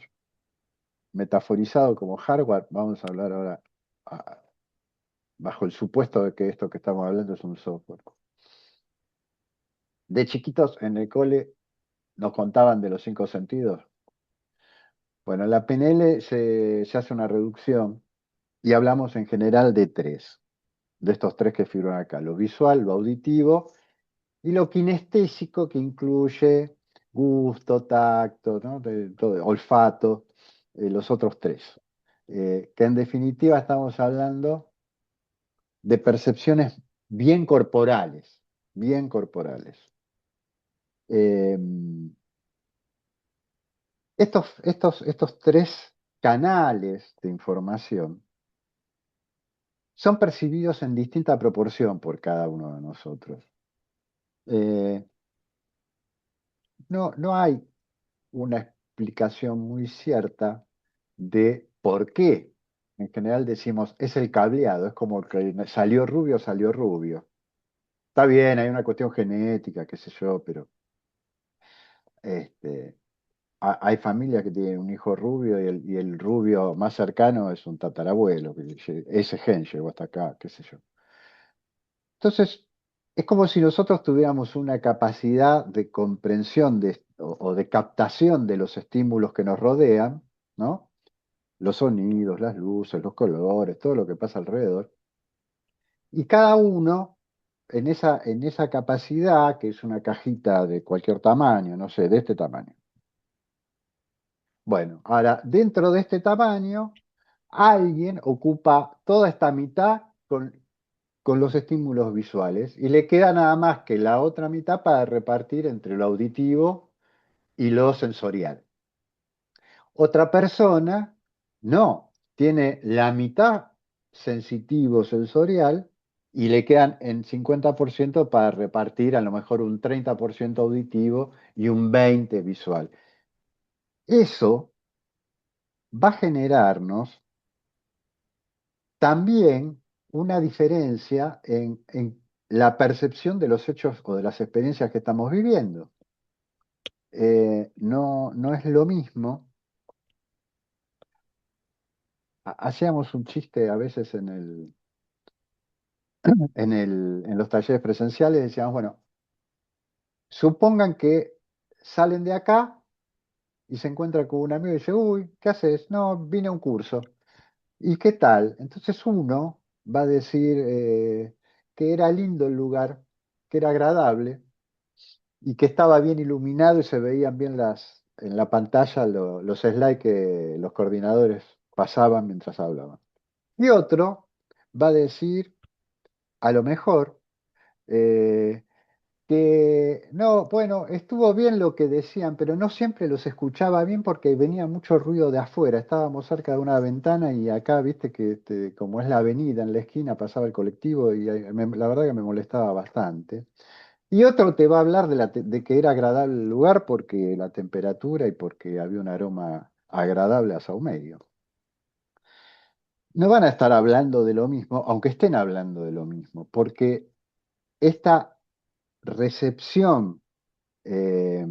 metaforizado como hardware, vamos a hablar ahora ah, bajo el supuesto de que esto que estamos hablando es un software. De chiquitos en el cole nos contaban de los cinco sentidos. Bueno, en la PNL se hace una reducción y hablamos en general de tres, de estos tres que figuran acá, lo visual, lo auditivo y lo kinestésico que incluye gusto, tacto, ¿no? Olfato, los otros tres. Que en definitiva estamos hablando de percepciones bien corporales, bien corporales. Eh, estos tres canales de información son percibidos en distinta proporción por cada uno de nosotros. Eh, no hay una explicación muy cierta de por qué. En general decimos, es el cableado, es como que salió rubio, salió rubio. Está bien, hay una cuestión genética, qué sé yo, pero este, hay familias que tienen un hijo rubio y el rubio más cercano es un tatarabuelo, ese gen llegó hasta acá, qué sé yo. Entonces, es como si nosotros tuviéramos una capacidad de comprensión o de captación de los estímulos que nos rodean, ¿no? Los sonidos, las luces, los colores, todo lo que pasa alrededor. Y cada uno en esa capacidad, que es una cajita de cualquier tamaño, no sé, de este tamaño. Bueno, ahora, dentro de este tamaño, alguien ocupa toda esta mitad con los estímulos visuales y le queda nada más que la otra mitad para repartir entre lo auditivo y lo sensorial. Otra persona no, tiene la mitad sensitivo sensorial y le quedan en 50% para repartir a lo mejor un 30% auditivo y un 20% visual. Eso va a generarnos también una diferencia en la percepción de los hechos o de las experiencias que estamos viviendo. No es lo mismo hacíamos un chiste a veces en los talleres presenciales, decíamos, bueno, supongan que salen de acá y se encuentran con un amigo y dice, uy, ¿qué haces? No, vine a un curso. ¿Y qué tal? Entonces uno va a decir que era lindo el lugar, que era agradable y que estaba bien iluminado y se veían bien en la pantalla los slides que los coordinadores pasaban mientras hablaban. Y otro va a decir, a lo mejor, eh, que no, bueno, estuvo bien lo que decían, pero no siempre los escuchaba bien porque venía mucho ruido de afuera. Estábamos cerca de una ventana y acá, viste que como es la avenida en la esquina, pasaba el colectivo y la verdad que me molestaba bastante. Y otro te va a hablar de que era agradable el lugar porque la temperatura y porque había un aroma agradable a saumerio. No van a estar hablando de lo mismo, aunque estén hablando de lo mismo, porque esta recepción eh,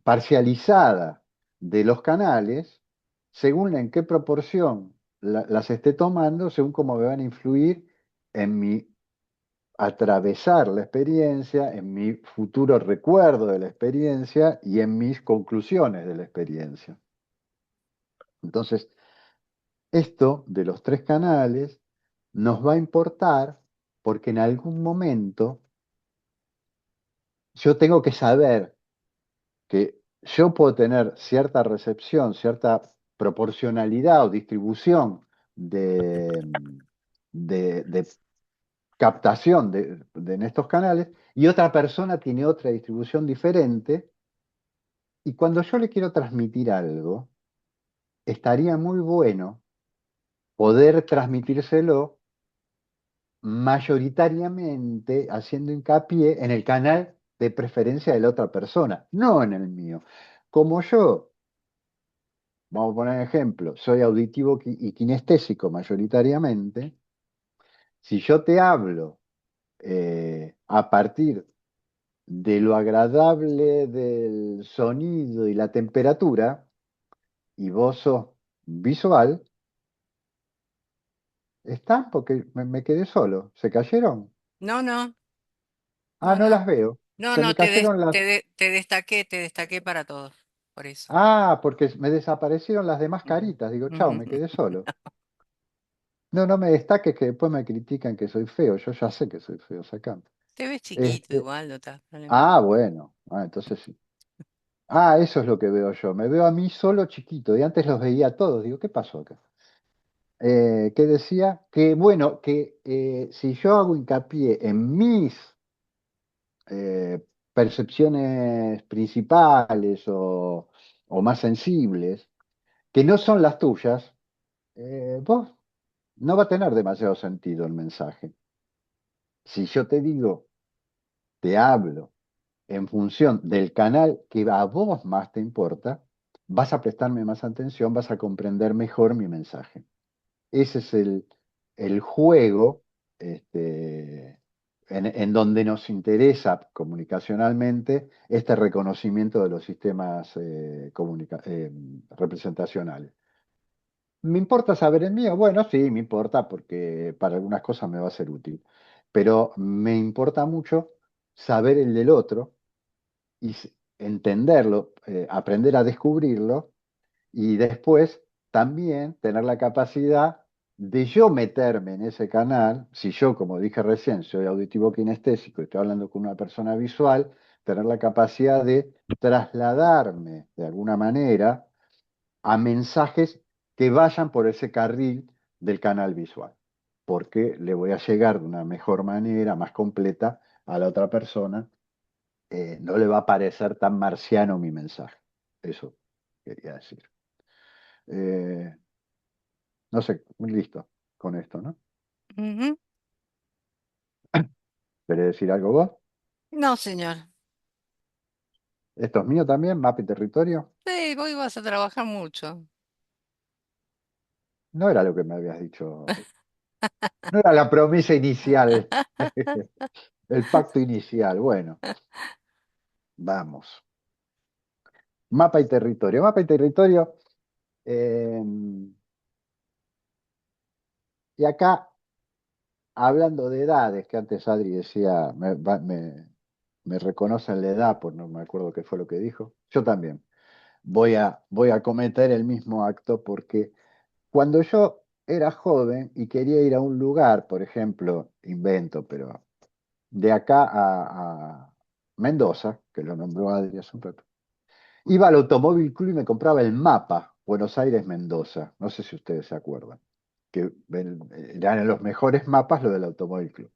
parcializada de los canales, según en qué proporción las esté tomando, según cómo me van a influir en mi atravesar la experiencia, en mi futuro recuerdo de la experiencia y en mis conclusiones de la experiencia. Entonces, esto de los tres canales nos va a importar porque en algún momento yo tengo que saber que yo puedo tener cierta recepción, cierta proporcionalidad o distribución de, de captación en estos canales y otra persona tiene otra distribución diferente. Y cuando yo le quiero transmitir algo, estaría muy bueno poder transmitírselo mayoritariamente haciendo hincapié en el canal de preferencia de la otra persona, no en el mío. Como yo, vamos a poner ejemplo, soy auditivo y kinestésico mayoritariamente, si yo te hablo a partir de lo agradable del sonido y la temperatura, y vos sos visual, están porque me quedé solo. ¿Se cayeron? No, no, Ah, no, no no. las veo. No, Se no, me cayeron las... te destaqué para todos. Por eso. Ah, porque me desaparecieron las demás Ujú, caritas. Digo, chao, me ujú. quedé solo. No, no me destaques que después me critican que soy feo. Yo ya sé que soy feo, sacando. Te ves chiquito Este, igual, no te das problema. bueno. Ah, entonces sí. Ah, eso es lo que veo yo. Me veo a mí solo chiquito. Y antes los veía a todos. Digo, ¿qué pasó acá? ¿Qué decía? Que bueno, que si yo hago hincapié en mis percepciones principales o más sensibles, que no son las tuyas, vos no va a tener demasiado sentido el mensaje. Si yo te digo, te hablo en función del canal que a vos más te importa, vas a prestarme más atención, vas a comprender mejor mi mensaje. Ese es el juego en donde nos interesa comunicacionalmente este reconocimiento de los sistemas representacionales. ¿Me importa saber el mío? Bueno, sí, me importa porque para algunas cosas me va a ser útil, pero me importa mucho saber el del otro y entenderlo, aprender a descubrirlo y después también tener la capacidad de yo meterme en ese canal, si yo, como dije recién, soy auditivo kinestésico y estoy hablando con una persona visual, tener la capacidad de trasladarme de alguna manera a mensajes que vayan por ese carril del canal visual, porque le voy a llegar de una mejor manera, más completa a la otra persona, no le va a parecer tan marciano mi mensaje. Eso quería decir. Eh, no sé, listo con esto, ¿no? Ujú. ¿Querés decir algo vos? No, señor. ¿Esto es mío también? ¿Mapa y territorio? Sí, vos ibas a trabajar mucho. No era lo que me habías dicho. No era la promesa inicial, el pacto inicial. Bueno, vamos. Mapa y territorio. Mapa y territorio. eh, Y acá, hablando de edades, que antes Adri decía, me reconocen la edad, pues no me acuerdo qué fue lo que dijo. Yo también voy a cometer el mismo acto porque cuando yo era joven y quería ir a un lugar, por ejemplo, invento, pero de acá a Mendoza, que lo nombró Adri hace un rato, iba al Automóvil Club y me compraba el mapa Buenos Aires-Mendoza. No sé si ustedes se acuerdan, que eran los mejores mapas lo del Automóvil Club.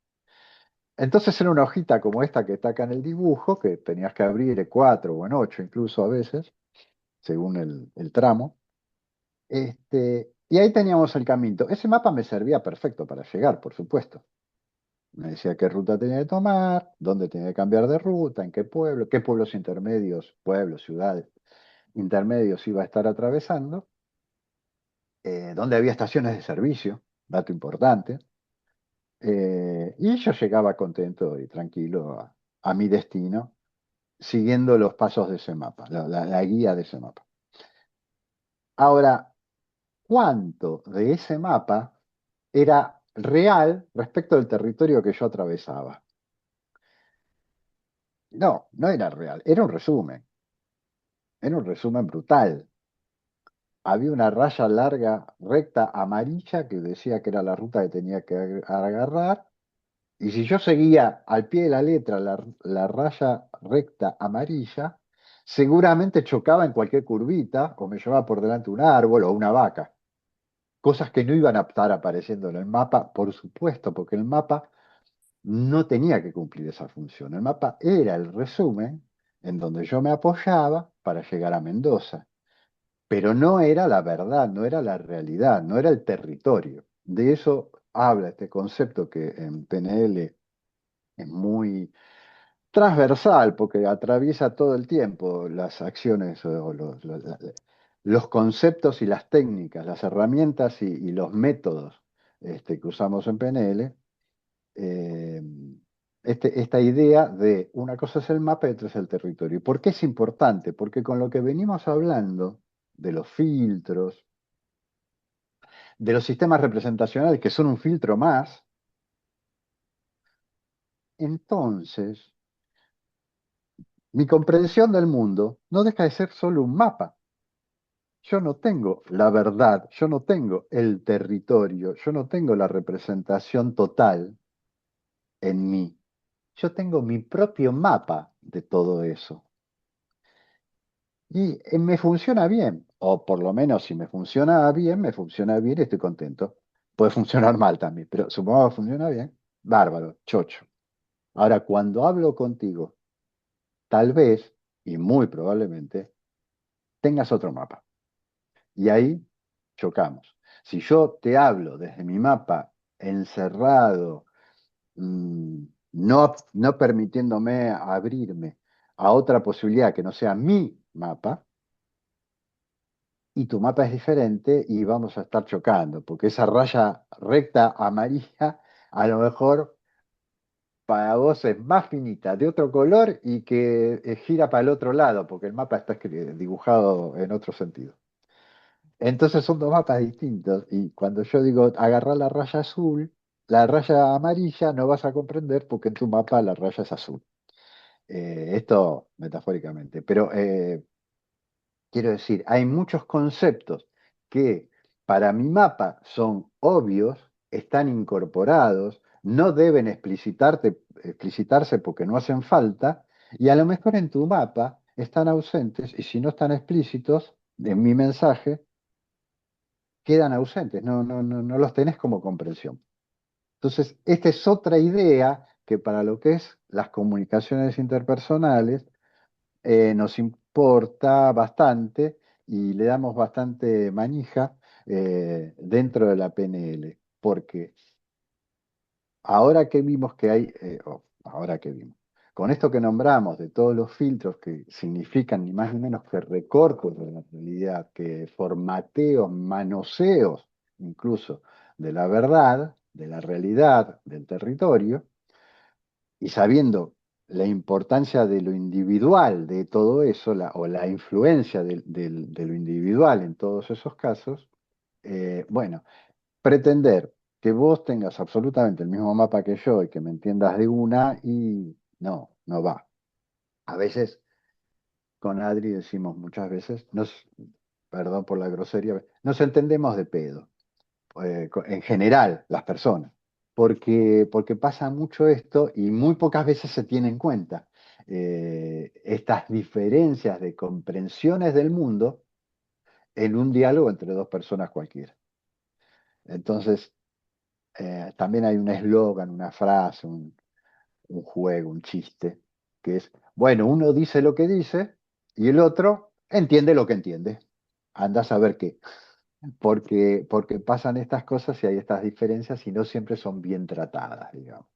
Entonces era una hojita como esta que está acá en el dibujo, que tenías que abrir en 4 o en 8 incluso a veces, según el tramo. Y ahí teníamos el camino. Ese mapa me servía perfecto para llegar, por supuesto. Me decía qué ruta tenía que tomar, dónde tenía que cambiar de ruta, en qué pueblos intermedios, pueblos, ciudades intermedios iba a estar atravesando, dónde había estaciones de servicio, dato importante. Y yo llegaba contento y tranquilo a mi destino, siguiendo los pasos de ese mapa, la guía de ese mapa. Ahora, ¿cuánto de ese mapa era real respecto del territorio que yo atravesaba? No, no era real, era un resumen brutal. Había una raya larga, recta, amarilla, que decía que era la ruta que tenía que agarrar, y si yo seguía al pie de la letra la raya recta amarilla, seguramente chocaba en cualquier curvita o me llevaba por delante un árbol o una vaca. Cosas que no iban a estar apareciendo en el mapa, por supuesto, porque el mapa no tenía que cumplir esa función. El mapa era el resumen en donde yo me apoyaba para llegar a Mendoza, pero no era la verdad, no era la realidad, no era el territorio. De eso habla este concepto que en PNL es muy transversal porque atraviesa todo el tiempo las acciones o los conceptos y las técnicas, las herramientas y los métodos que usamos en PNL. eh, esta idea de una cosa es el mapa y otra es el territorio. ¿Por qué es importante? Porque con lo que venimos hablando de los filtros, de los sistemas representacionales que son un filtro más, entonces mi comprensión del mundo no deja de ser solo un mapa. Yo no tengo la verdad, yo no tengo el territorio, yo no tengo la representación total en mí. Yo tengo mi propio mapa de todo eso. Y me funciona bien, o por lo menos si me funciona bien y estoy contento. Puede funcionar mal también, pero supongo que funciona bien. Bárbaro, chocho. Ahora, cuando hablo contigo, tal vez, y muy probablemente, tengas otro mapa. Y ahí chocamos. Si yo te hablo desde mi mapa encerrado, no permitiéndome abrirme a otra posibilidad que no sea mi mapa, y tu mapa es diferente y vamos a estar chocando, porque esa raya recta amarilla a lo mejor para vos es más finita, de otro color y que gira para el otro lado, porque el mapa está dibujado en otro sentido. Entonces son dos mapas distintos y cuando yo digo agarrar la raya azul, la raya amarilla no vas a comprender porque en tu mapa la raya es azul. Esto metafóricamente, pero quiero decir, hay muchos conceptos que para mi mapa son obvios, están incorporados, no deben explicitarse porque no hacen falta, y a lo mejor en tu mapa están ausentes, y si no están explícitos, en mi mensaje, quedan ausentes, no los tenés como comprensión. Entonces, esta es otra idea que para lo que es las comunicaciones interpersonales, nos importa bastante y le damos bastante manija dentro de la PNL, porque ahora que vimos que hay, ahora que vimos, con esto que nombramos de todos los filtros que significan ni más ni menos que recortes de la realidad, que formateos, manoseos incluso de la verdad, de la realidad, del territorio, y sabiendo la importancia de lo individual de todo eso, o la influencia de lo individual en todos esos casos, bueno, pretender que vos tengas absolutamente el mismo mapa que yo y que me entiendas de una y no va. A veces con Adri decimos muchas veces, perdón por la grosería, nos entendemos de pedo, en general las personas, porque pasa mucho esto y muy pocas veces se tiene en cuenta estas diferencias de comprensiones del mundo en un diálogo entre dos personas cualquiera. Entonces, también hay un eslogan, una frase, un juego, un chiste, que es, bueno, uno dice lo que dice y el otro entiende lo que entiende. Anda a saber qué, porque pasan estas cosas y hay estas diferencias y no siempre son bien tratadas, digamos.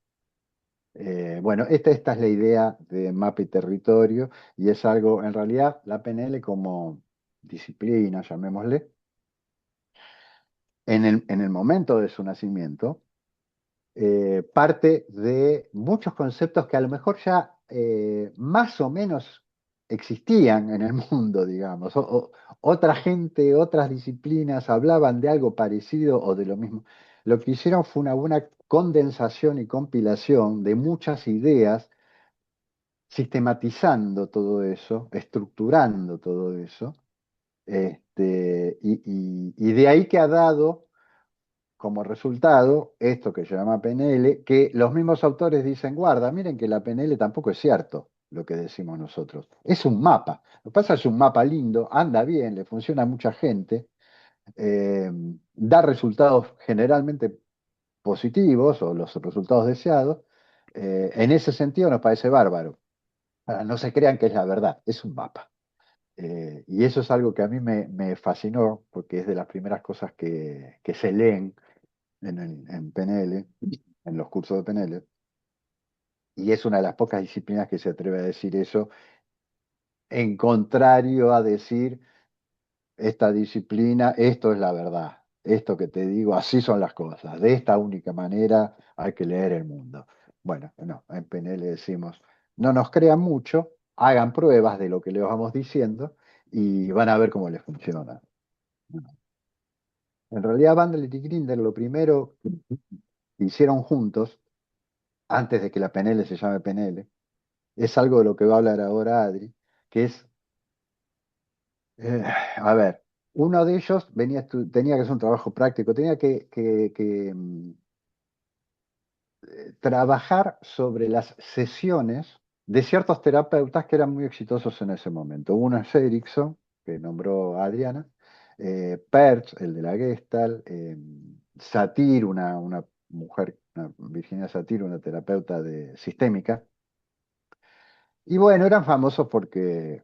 Bueno, esta es la idea de mapa y territorio y es algo, en realidad, la PNL como disciplina, llamémosle, en el momento de su nacimiento, parte de muchos conceptos que a lo mejor ya más o menos existían en el mundo, digamos. Otra gente, otras disciplinas hablaban de algo parecido o de lo mismo. Lo que hicieron fue una buena condensación y compilación de muchas ideas, sistematizando todo eso, estructurando todo eso, y de ahí que ha dado como resultado esto que se llama PNL, que los mismos autores dicen, guarda, miren que la PNL tampoco es cierto lo que decimos nosotros. Es un mapa. Lo que pasa es un mapa lindo, anda bien, le funciona a mucha gente, eh, da resultados generalmente positivos o los resultados deseados. En ese sentido nos parece bárbaro. Ahora, no se crean que es la verdad, es un mapa. Y eso es algo que a mí me fascinó porque es de las primeras cosas que se leen en PNL, en los cursos de PNL, y es una de las pocas disciplinas que se atreve a decir eso, en contrario a decir, esta disciplina, esto es la verdad, esto que te digo, así son las cosas, de esta única manera hay que leer el mundo. Bueno, no, en PNL decimos, no nos crean mucho, hagan pruebas de lo que les vamos diciendo y van a ver cómo les funciona. En realidad, Bandler y Grinder lo primero que hicieron juntos, antes de que la PNL se llame PNL, es algo de lo que va a hablar ahora Adri, que es, eh, a ver, uno de ellos tenía que hacer un trabajo práctico, tenía que trabajar sobre las sesiones de ciertos terapeutas que eran muy exitosos en ese momento. Uno es Erickson, que nombró a Adriana, Perls, el de la Gestalt, Satir, una mujer, Virginia Satir, una terapeuta sistémica. Y bueno, eran famosos porque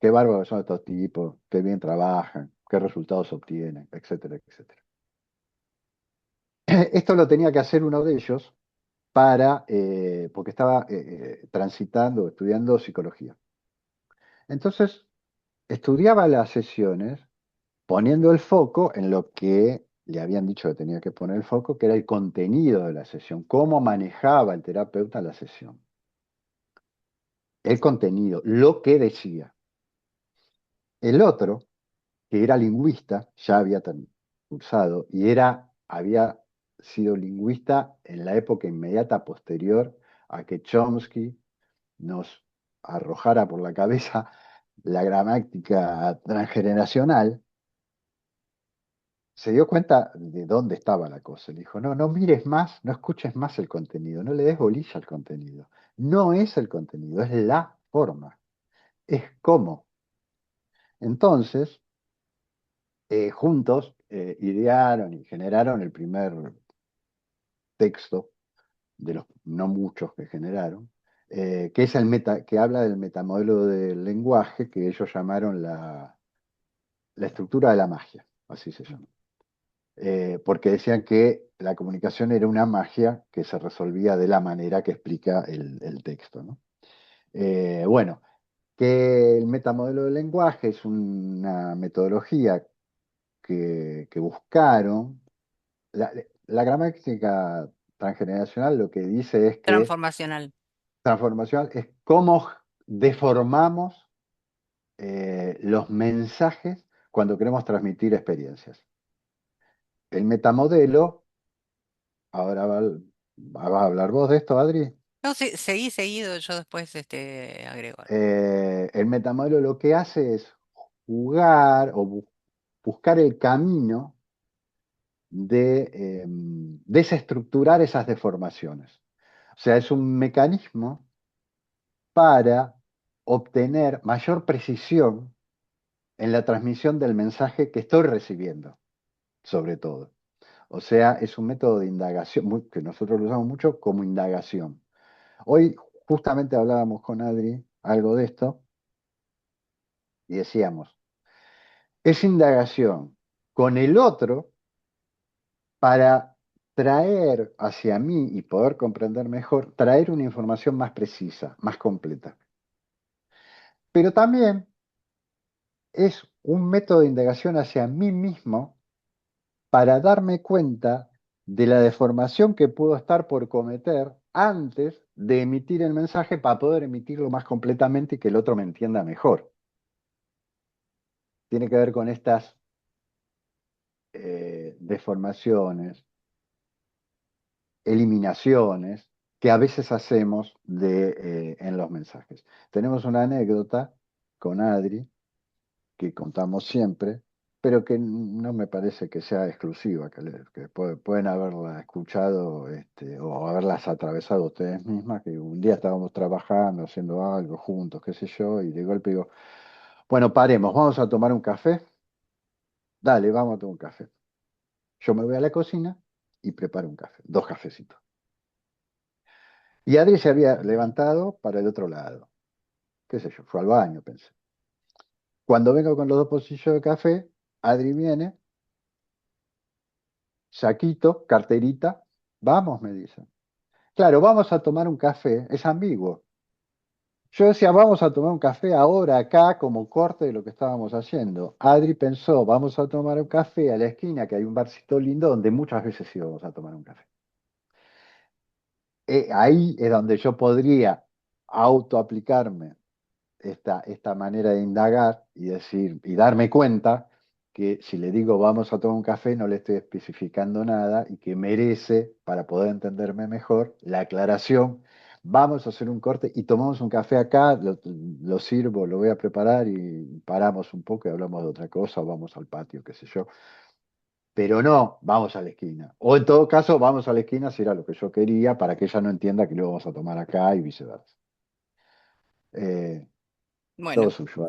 qué bárbaros son estos tipos, qué bien trabajan, qué resultados obtienen, etcétera, etcétera. Esto lo tenía que hacer uno de ellos porque estaba transitando, estudiando psicología. Entonces, estudiaba las sesiones poniendo el foco en lo que le habían dicho que tenía que poner el foco, que era el contenido de la sesión, cómo manejaba el terapeuta la sesión. El contenido, lo que decía. El otro, que era lingüista, ya había cursado y había sido lingüista en la época inmediata posterior a que Chomsky nos arrojara por la cabeza la gramática transgeneracional, se dio cuenta de dónde estaba la cosa. Le dijo, no, no mires más, no escuches más el contenido, no le des bolilla al contenido. No es el contenido, es la forma, es cómo. Entonces, juntos idearon y generaron el primer texto, de los no muchos que generaron, que es que habla del metamodelo del lenguaje que ellos llamaron la estructura de la magia, así se llama. Porque decían que la comunicación era una magia que se resolvía de la manera que explica el texto, ¿no? Bueno, que el metamodelo del lenguaje es una metodología que buscaron. La gramática transgeneracional lo que dice es que Transformacional. transformación es cómo deformamos los mensajes cuando queremos transmitir experiencias. El metamodelo Ahora vas a hablar vos de esto, Adri. No, seguí seguido, yo después agrego algo. El metamodelo lo que hace es jugar o buscar el camino de desestructurar esas deformaciones. O sea, es un mecanismo para obtener mayor precisión en la transmisión del mensaje que estoy recibiendo, sobre todo. O sea, es un método de indagación que nosotros lo usamos mucho como indagación. Hoy justamente hablábamos con Adri algo de esto y decíamos, es indagación con el otro para traer hacia mí y poder comprender mejor, traer una información más precisa, más completa. Pero también es un método de indagación hacia mí mismo para darme cuenta de la deformación que puedo estar por cometer antes de emitir el mensaje para poder emitirlo más completamente y que el otro me entienda mejor. Tiene que ver con estas deformaciones, eliminaciones que a veces hacemos en los mensajes. Tenemos una anécdota con Adri que contamos siempre, pero que no me parece que sea exclusiva, que pueden haberla escuchado o haberlas atravesado ustedes mismas, que un día estábamos trabajando, haciendo algo juntos, qué sé yo, y de golpe digo, bueno, paremos, vamos a tomar un café. Dale, vamos a tomar un café. Yo me voy a la cocina y preparo un café, dos cafecitos. Y Adri se había levantado para el otro lado, qué sé yo, fue al baño, pensé. Cuando vengo con los dos pocillos de café, Adri viene, saquito, carterita, vamos, me dice. Claro, vamos a tomar un café, es ambiguo. Yo decía, vamos a tomar un café ahora, acá, como corte de lo que estábamos haciendo. Adri pensó, vamos a tomar un café a la esquina, que hay un barcito lindo donde muchas veces íbamos a tomar un café. Ahí es donde yo podría autoaplicarme esta manera de indagar y decir, y darme cuenta que si le digo vamos a tomar un café, no le estoy especificando nada y que merece, para poder entenderme mejor, la aclaración. Vamos a hacer un corte y tomamos un café acá, lo sirvo, lo voy a preparar y paramos un poco y hablamos de otra cosa, o vamos al patio, qué sé yo. Pero no, vamos a la esquina. O en todo caso, vamos a la esquina si era lo que yo quería para que ella no entienda que lo vamos a tomar acá y viceversa. Eh, Todo Bueno, suyo.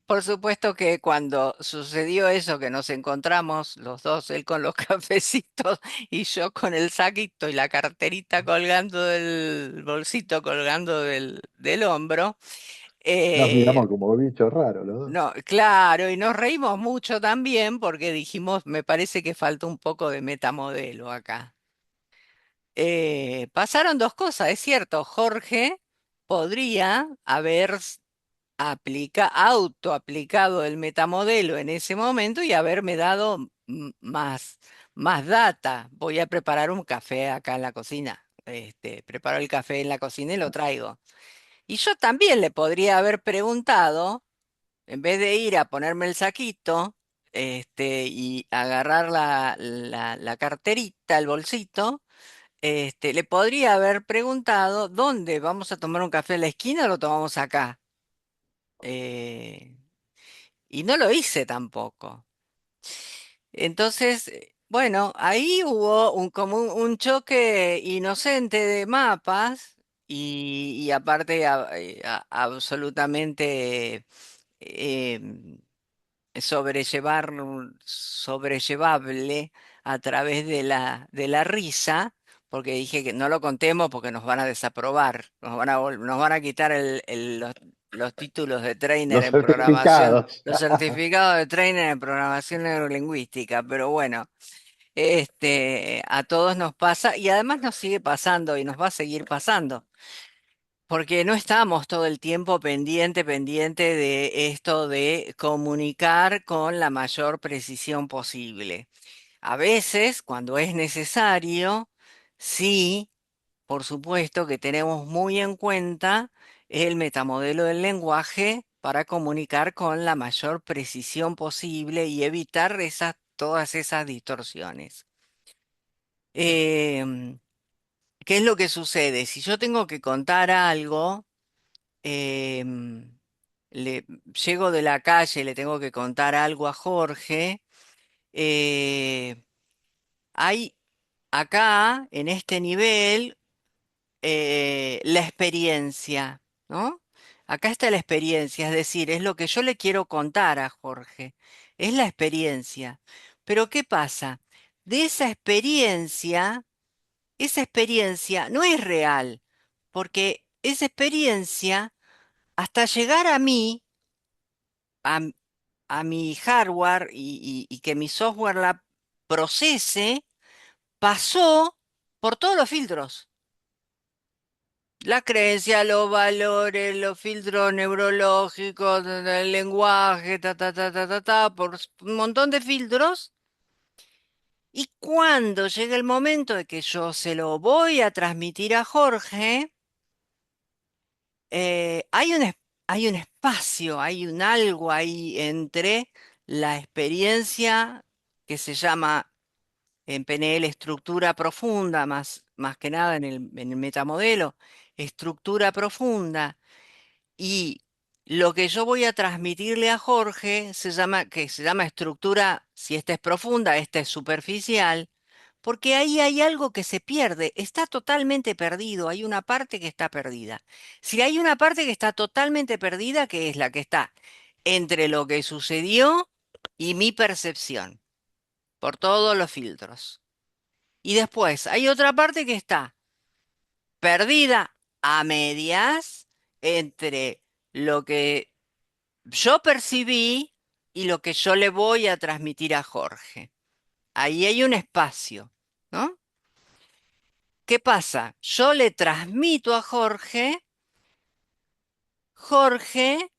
por supuesto que cuando sucedió eso, que nos encontramos los dos, él con los cafecitos y yo con el saquito y la carterita colgando del bolsito, colgando del hombro, Nos eh, miramos como bichos raros los dos. no, claro, y nos reímos mucho también porque dijimos, me parece que falta un poco de metamodelo acá. Pasaron dos cosas, es cierto, Jorge podría haber autoaplicado el metamodelo en ese momento y haberme dado más data. Voy a preparar un café acá en la cocina. Preparo el café en la cocina y lo traigo. Y yo también le podría haber preguntado, en vez de ir a ponerme el saquito, y agarrar la carterita, el bolsito, le podría haber preguntado, ¿dónde vamos a tomar un café en la esquina o lo tomamos acá? Eh, y no lo hice tampoco. Entonces, bueno, ahí hubo como un choque inocente de mapas y aparte absolutamente em, sobrellevable a través de la risa, porque dije que no lo contemos porque nos van a desaprobar, nos van a quitar los títulos de trainer Los en programación, certificados. los certificados de trainer en programación neurolingüística, pero bueno. A todos nos pasa y además nos sigue pasando y nos va a seguir pasando. Porque no estamos todo el tiempo pendiente de esto de comunicar con la mayor precisión posible. A veces, cuando es necesario, sí, por supuesto que tenemos muy en cuenta el metamodelo del lenguaje para comunicar con la mayor precisión posible y evitar todas esas distorsiones. Em, ¿Qué es lo que sucede? Si yo tengo que contar algo, em, llego de la calle, le tengo que contar algo a Jorge, eh, hay acá, en este nivel, la experiencia, ¿no? Acá está la experiencia, es decir, es lo que yo le quiero contar a Jorge, es la experiencia. Pero ¿qué pasa? De esa experiencia no es real, porque esa experiencia, hasta llegar a mí, a, a mi hardware y que mi software la procese, pasó por todos los filtros. La creencia, los valores, los filtros neurológicos, el lenguaje, por un montón de filtros. Y cuando llega el momento de que yo se lo voy a transmitir a Jorge, hay hay un espacio, hay un algo ahí entre la experiencia que se llama en PNL estructura profunda, más que nada en el metamodelo, estructura profunda. Y lo que yo voy a transmitirle a Jorge que se llama estructura, si esta es profunda, esta es superficial, porque ahí hay algo que se pierde, está totalmente perdido, hay una parte que está perdida. Si hay una parte que está totalmente perdida, que es la que está entre lo que sucedió y mi percepción, por todos los filtros. Y después hay otra parte que está perdida a medias entre lo que yo percibí y lo que yo le voy a transmitir a Jorge. Ahí hay un espacio, ¿no? ¿Qué pasa? Yo le transmito a Jorge, Jorge,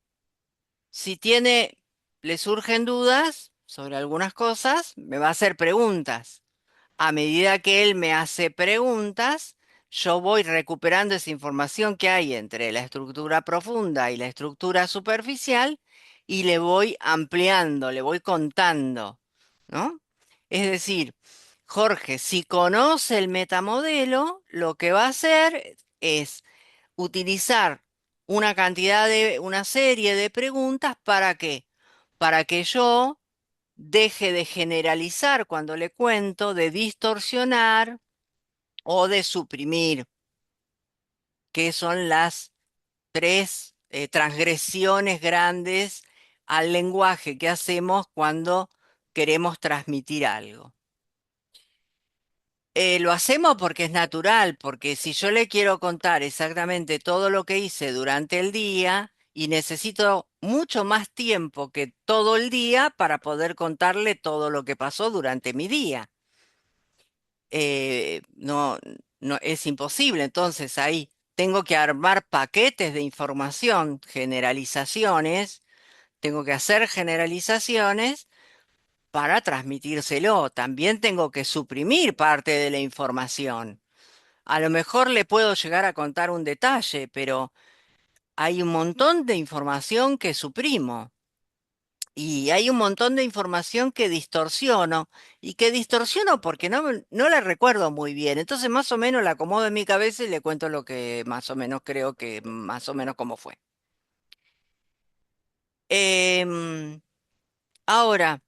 si le surgen dudas sobre algunas cosas, me va a hacer preguntas. A medida que él me hace preguntas, yo voy recuperando esa información que hay entre la estructura profunda y la estructura superficial y le voy ampliando, le voy contando, ¿no? Es decir, Jorge, si conoce el metamodelo, lo que va a hacer es utilizar una serie de preguntas ¿para qué? Para que yo deje de generalizar cuando le cuento, de distorsionar o de suprimir, que son las tres transgresiones grandes al lenguaje que hacemos cuando queremos transmitir algo. Lo hacemos porque es natural, porque si yo le quiero contar exactamente todo lo que hice durante el día y necesito mucho más tiempo que todo el día para poder contarle todo lo que pasó durante mi día. No, no es imposible. Entonces ahí tengo que armar paquetes de información, generalizaciones, tengo que hacer generalizaciones para transmitírselo. También tengo que suprimir parte de la información. A lo mejor le puedo llegar a contar un detalle, pero hay un montón de información que suprimo. Y hay un montón de información que distorsiono y que distorsiono porque no la recuerdo muy bien. Entonces más o menos la acomodo en mi cabeza y le cuento lo que más o menos creo que más o menos cómo fue. Em, Ahora,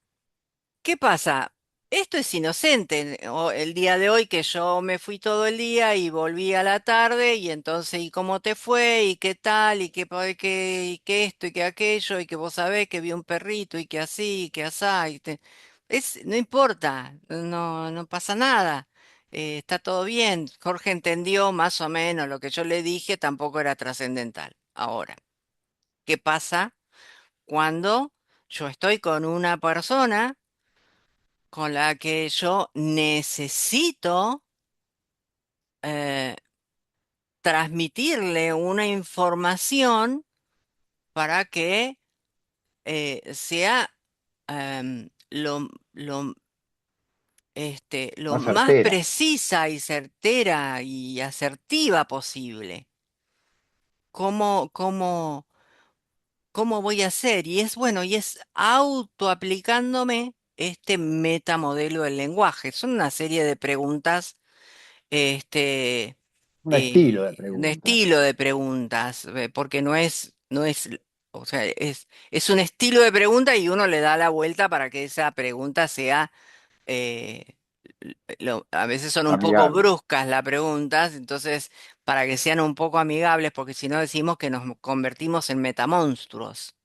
¿qué pasa? Esto es inocente. El día de hoy que yo me fui todo el día y volví a la tarde y entonces, ¿y cómo te fue? ¿Y qué tal? Y qué esto? ¿Y qué aquello? ¿Y que vos sabés que vi un perrito? ¿Y que así? ¿Y que asá? No importa, no pasa nada. Está todo bien. Jorge entendió más o menos lo que yo le dije, tampoco era trascendental. Ahora, ¿qué pasa cuando yo estoy con una persona con la que yo necesito eh, transmitirle una información para que sea lo Más más certera. precisa y certera y asertiva posible? ¿Cómo, cómo, cómo voy a hacer? Y es bueno, y es autoaplicándome este metamodelo del lenguaje. Son una serie de preguntas, este, Un estilo de de pregunta. estilo de preguntas, porque o sea, es un estilo de pregunta y uno le da la vuelta para que esa pregunta sea, eh, a veces son un poco Amigable. bruscas las preguntas, entonces para que sean un poco amigables, porque si no decimos que nos convertimos en metamonstruos,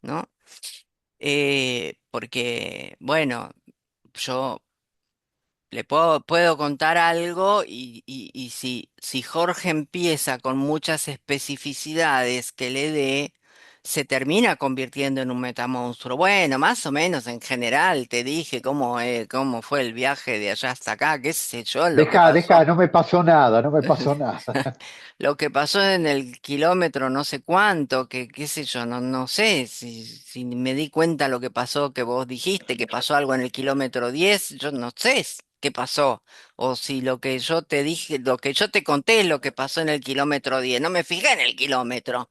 ¿no? Porque, bueno, yo puedo contar algo y si Jorge empieza con muchas especificidades que le dé, se termina convirtiendo en un metamonstruo. Bueno, más o menos en general te dije cómo fue el viaje de allá hasta acá, qué sé yo, lo que Deja, deja, pasó. no me pasó nada, no me pasó nada. Lo que pasó en el kilómetro no sé cuánto, que qué sé yo, no sé si me di cuenta lo que pasó, que vos dijiste que pasó algo en el kilómetro 10, yo no sé qué pasó, o si lo que yo te dije, lo que yo te conté es lo que pasó en el kilómetro 10, no me fijé en el kilómetro,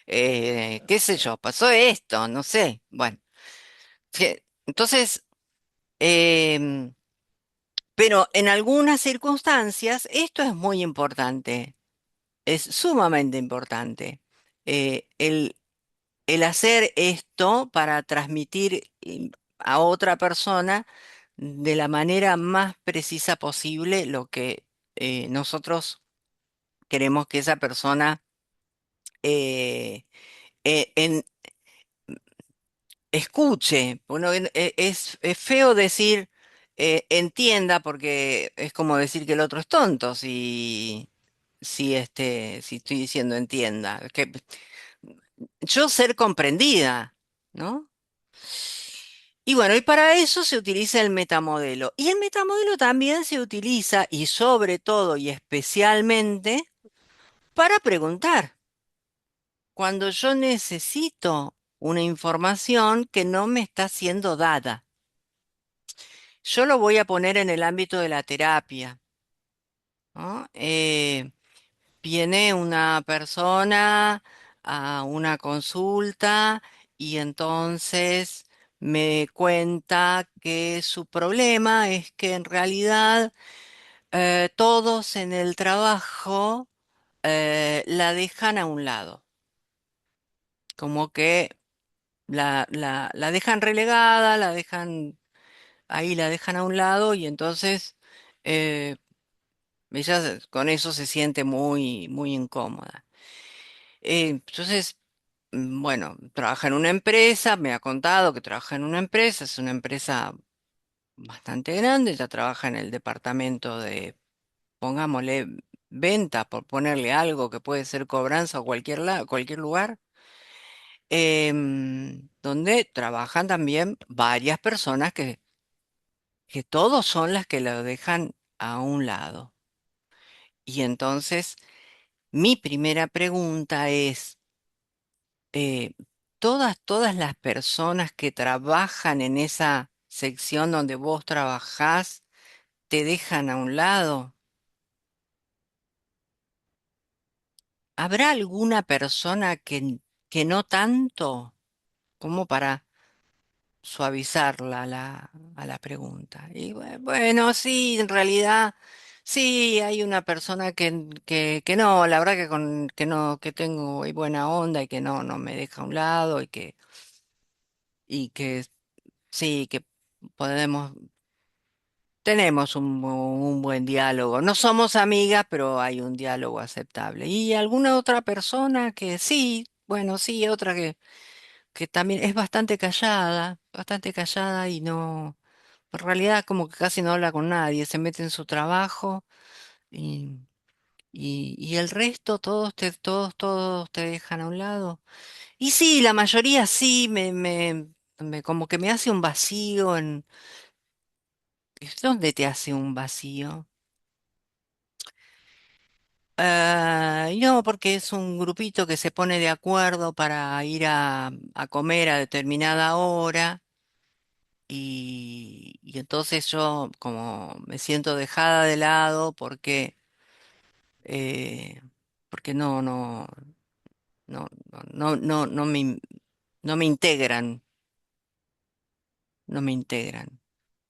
qué sé yo, pasó esto, no sé, bueno, entonces, em, pero en algunas circunstancias esto es muy importante. Es sumamente importante. El hacer esto para transmitir a otra persona de la manera más precisa posible lo que nosotros queremos que esa persona eh, en, escuche. Bueno, es feo decir entienda porque es como decir que el otro es tonto si estoy diciendo entienda. Que yo ser comprendida, ¿no? Y bueno, y para eso se utiliza el metamodelo. Y el metamodelo también se utiliza, y sobre todo y especialmente, para preguntar. Cuando yo necesito una información que no me está siendo dada. Yo lo voy a poner en el ámbito de la terapia, ¿no? Viene una persona a una consulta y entonces me cuenta que su problema es que en realidad todos en el trabajo la dejan a un lado, como que la dejan relegada, la dejan a un lado y entonces eh, ella con eso se siente muy, muy incómoda. Entonces, bueno, trabaja en una empresa, me ha contado que trabaja en una empresa, es una empresa bastante grande, ya trabaja en el departamento de, pongámosle, venta, por ponerle algo que puede ser cobranza o cualquier lugar, donde trabajan también varias personas que todos son las que lo dejan a un lado. Y entonces, mi primera pregunta es, eh, todas las personas que trabajan en esa sección donde vos trabajás te dejan a un lado. ¿Habrá alguna persona que no tanto como para suavizarla a la pregunta? Y bueno, sí, en realidad, sí, hay una persona que no, la verdad que no, que tengo buena onda y que no me deja a un lado y que sí, que podemos, tenemos un buen diálogo. No somos amigas, pero hay un diálogo aceptable. ¿Y alguna otra persona que sí, bueno, sí, otra que también es bastante callada y no, en realidad como que casi no habla con nadie, se mete en su trabajo y, y el resto, todos te dejan a un lado? Y sí, la mayoría sí, como que me hace un vacío en... ¿Dónde te hace un vacío? No, porque es un grupito que se pone de acuerdo para ir a comer a determinada hora y entonces yo como me siento dejada de lado eh, porque no me integran, no me integran.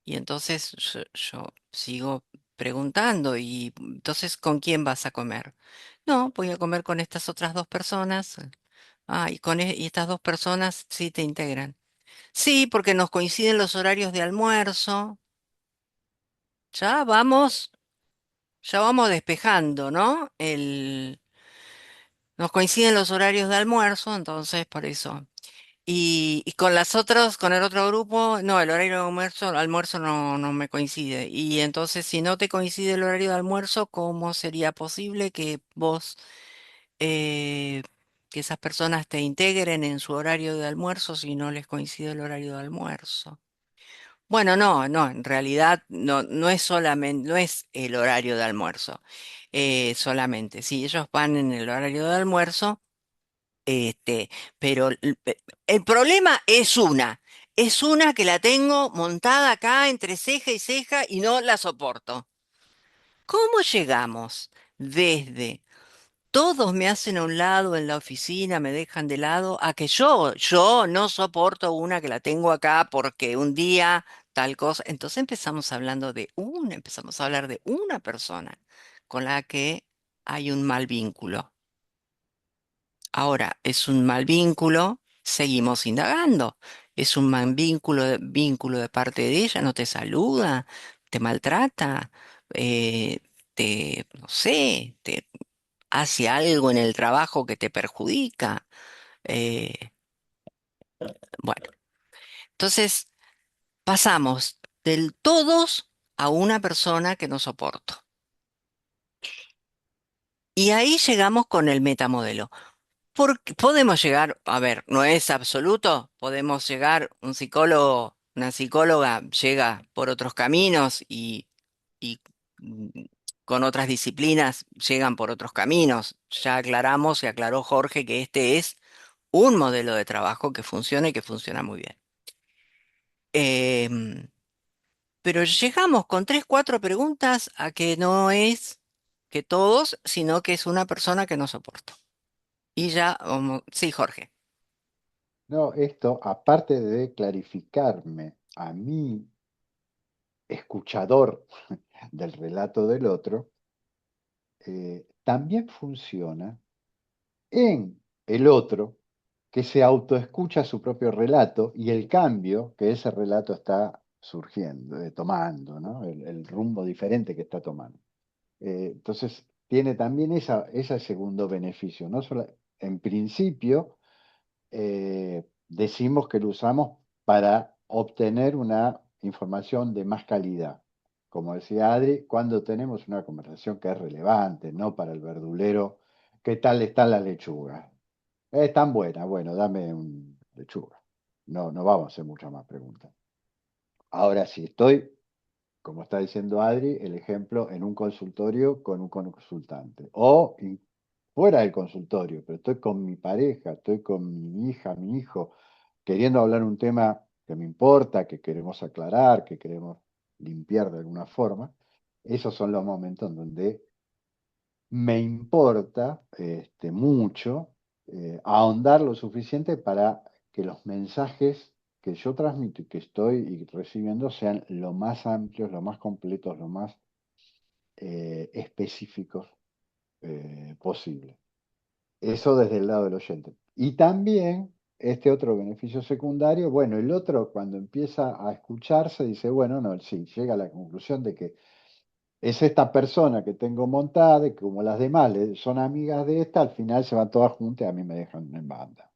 Y entonces yo sigo preguntando, y entonces, ¿con quién vas a comer? No, voy a comer con estas otras dos personas. Ah, y estas dos personas sí te integran. Sí, porque nos coinciden los horarios de almuerzo. Ya vamos, ya vamos despejando, ¿no? Nos coinciden los horarios de almuerzo, entonces por eso. Y con las otras, con el otro grupo, no, el horario de almuerzo no me coincide. Y entonces, si no te coincide el horario de almuerzo, ¿cómo sería posible que vos, eh, que esas personas te integren en su horario de almuerzo si no les coincide el horario de almuerzo? Bueno, no, en realidad no es solamente, no es el horario de almuerzo, solamente. Si ellos van en el horario de almuerzo, este, pero el problema es una que la tengo montada acá entre ceja y ceja y no la soporto. ¿Cómo llegamos desde todos me hacen a un lado en la oficina, me dejan de lado, a que yo no soporto una que la tengo acá porque un día tal cosa? Entonces empezamos a hablar de una persona con la que hay un mal vínculo. Ahora, es un mal vínculo, seguimos indagando. Es un mal vínculo de parte de ella, no te saluda, te maltrata, eh, no sé, te hace algo en el trabajo que te perjudica. eh, bueno, entonces pasamos del todos a una persona que no soporto. Y ahí llegamos con el metamodelo. Porque podemos llegar, a ver, no es absoluto, podemos llegar, un psicólogo, una psicóloga llega por otros caminos y mm, con otras disciplinas llegan por otros caminos. Ya aclaramos y aclaró Jorge que este es un modelo de trabajo que funciona y que funciona muy bien. Em, pero llegamos con tres, cuatro preguntas a que no es que todos, sino que es una persona que no soporto. Y ya, sí, Jorge. No, esto, aparte de clarificarme a mí, escuchador del relato del otro, también funciona en el otro que se autoescucha su propio relato y el cambio que ese relato está surgiendo, tomando, ¿no? El rumbo diferente que está tomando. Entonces, tiene también ese segundo beneficio. No solo, en principio, decimos que lo usamos para obtener una información de más calidad. Como decía Adri, cuando tenemos una conversación que es relevante, no para el verdulero, ¿qué tal está la lechuga? Es tan buena, bueno, dame un lechuga. No vamos a hacer muchas más preguntas. Ahora, si estoy, como está diciendo Adri, el ejemplo en un consultorio con un consultante o fuera del consultorio, pero estoy con mi pareja, estoy con mi hija, mi hijo, queriendo hablar un tema que me importa, que queremos aclarar, que queremos limpiar de alguna forma, esos son los momentos en donde me importa mucho ahondar lo suficiente para que los mensajes que yo transmito y que estoy recibiendo sean lo más amplios, lo más completos, lo más específicos posible. Eso desde el lado del oyente. Y también este otro beneficio secundario, bueno, el otro cuando empieza a escucharse dice, bueno, no, sí, llega a la conclusión de que es esta persona que tengo montada, y que como las demás son amigas de esta, al final se van todas juntas y a mí me dejan en banda.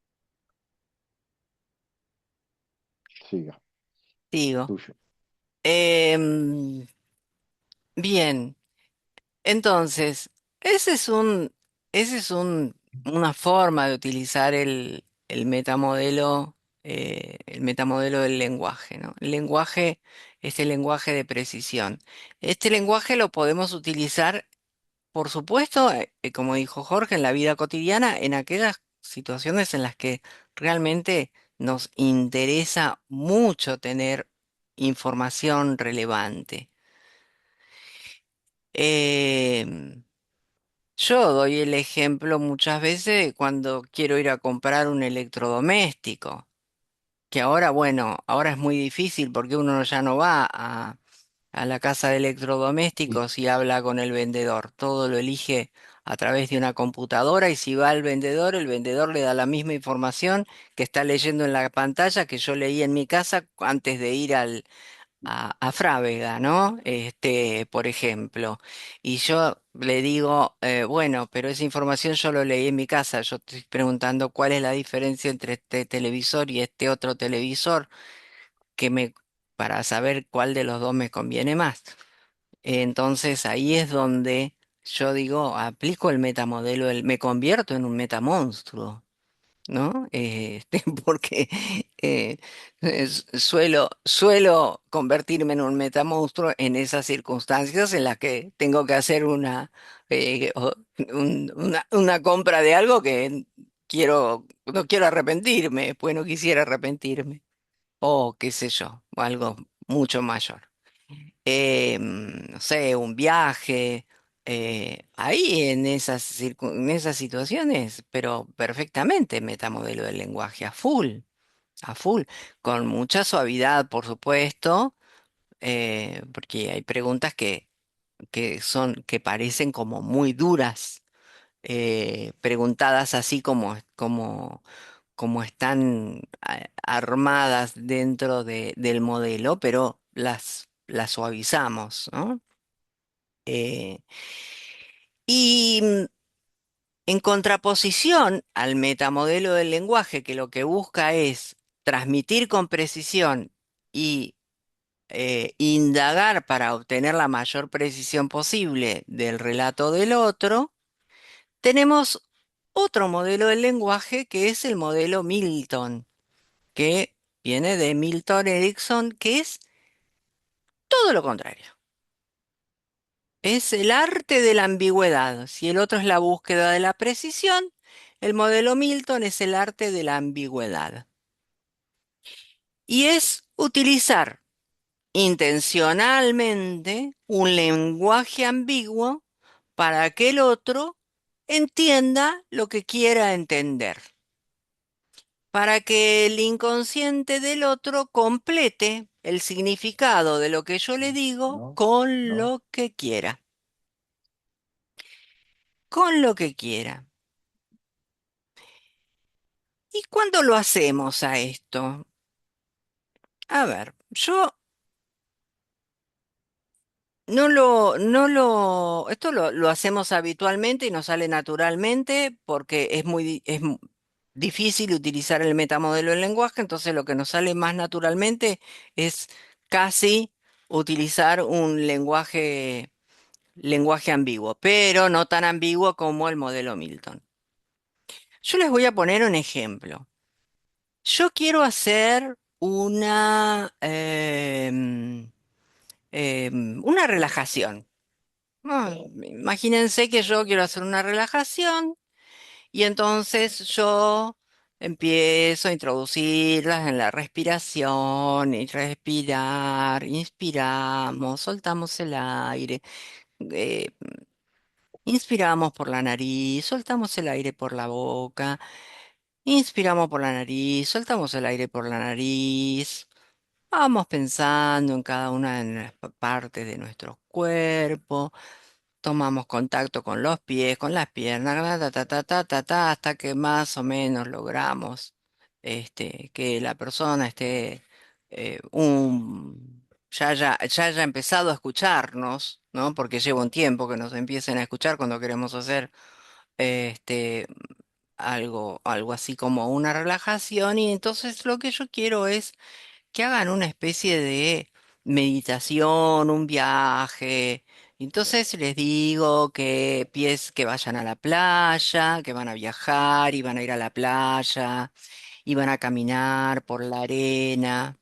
Siga, Digo. tuyo. Em, bien, entonces, ese es una forma de utilizar el metamodelo del lenguaje, ¿no? El lenguaje es el lenguaje de precisión. Este lenguaje lo podemos utilizar, por supuesto, como dijo Jorge, en la vida cotidiana, en aquellas situaciones en las que realmente nos interesa mucho tener información relevante. Em, yo doy el ejemplo muchas veces de cuando quiero ir a comprar un electrodoméstico. que ahora, bueno, ahora es muy difícil porque uno ya no va a la casa de Y, electrodomésticos y habla con el vendedor. Todo lo elige a través de una computadora y si va al vendedor, el vendedor le da la misma información que está leyendo en la pantalla que yo leí en mi casa antes de ir a Frávega, ¿no? Por ejemplo. Y yo le digo, bueno, pero esa información yo lo leí en mi casa. Yo estoy preguntando cuál es la diferencia entre este televisor y este otro televisor que me, para saber cuál de los dos me conviene más. Entonces ahí es donde yo digo, aplico el metamodelo, me convierto en un metamonstruo, ¿no? Porque suelo convertirme en un metamonstruo en esas circunstancias en las que tengo que hacer una compra de algo que no quiero arrepentirme, pues no quisiera arrepentirme, o qué sé yo, o algo mucho mayor. No sé, un viaje, ahí en esas situaciones, pero perfectamente metamodelo del lenguaje a full, con mucha suavidad, por supuesto, porque hay preguntas que parecen como muy duras, preguntadas así como están armadas dentro del modelo, pero las suavizamos, ¿no? Eh, y en contraposición al metamodelo del lenguaje, que lo que busca es transmitir con precisión y indagar para obtener la mayor precisión posible del relato del otro, tenemos otro modelo del lenguaje que es el modelo Milton, que viene de Milton Erickson, que es todo lo contrario. Es el arte de la ambigüedad. Si el otro es la búsqueda de la precisión, el modelo Milton es el arte de la ambigüedad. Y es utilizar intencionalmente un lenguaje ambiguo para que el otro entienda lo que quiera entender, para que el inconsciente del otro complete el significado de lo que yo le digo ¿no? con ¿No? lo que quiera, con lo que quiera. ¿Y cuándo lo hacemos a esto? A ver, yo esto lo hacemos habitualmente y nos sale naturalmente porque difícil utilizar el metamodelo del lenguaje, entonces lo que nos sale más naturalmente es casi utilizar un lenguaje ambiguo, pero no tan ambiguo como el modelo Milton. Yo les voy a poner un ejemplo. Yo quiero hacer una relajación. Ah, imagínense que yo quiero hacer una relajación y entonces yo empiezo a introducirlas en la respiración y respirar, inspiramos, soltamos el aire, eh, inspiramos por la nariz, soltamos el aire por la boca, inspiramos por la nariz, soltamos el aire por la nariz. Vamos pensando en cada una de las partes de nuestro cuerpo. Tomamos contacto con los pies, con las piernas, ta, ta, ta, ta, ta, ta, hasta que más o menos logramos que la persona esté ya haya empezado a escucharnos, ¿no? Porque lleva un tiempo que nos empiecen a escuchar cuando queremos hacer este, algo así como una relajación. Y entonces lo que yo quiero es que hagan una especie de meditación, un viaje. Entonces les digo que vayan a la playa, que van a viajar y van a ir a la playa y van a caminar por la arena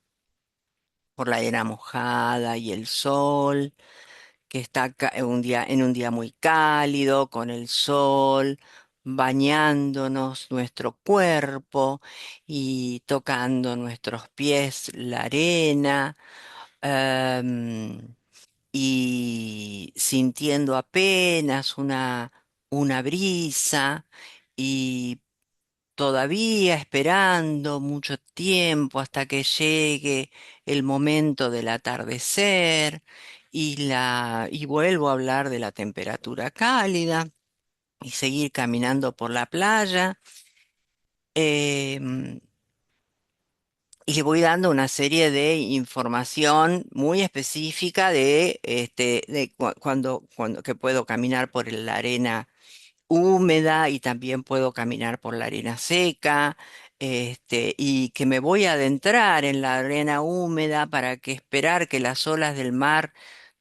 mojada y el sol que está en un día muy cálido, con el sol, bañándonos nuestro cuerpo y tocando nuestros pies la arena, em, y sintiendo apenas una brisa y todavía esperando mucho tiempo hasta que llegue el momento del atardecer y vuelvo a hablar de la temperatura cálida y seguir caminando por la playa. em, y le voy dando una serie de información muy específica de cuando que puedo caminar por la arena húmeda y también puedo caminar por la arena seca, y que me voy a adentrar en la arena húmeda para que esperar que las olas del mar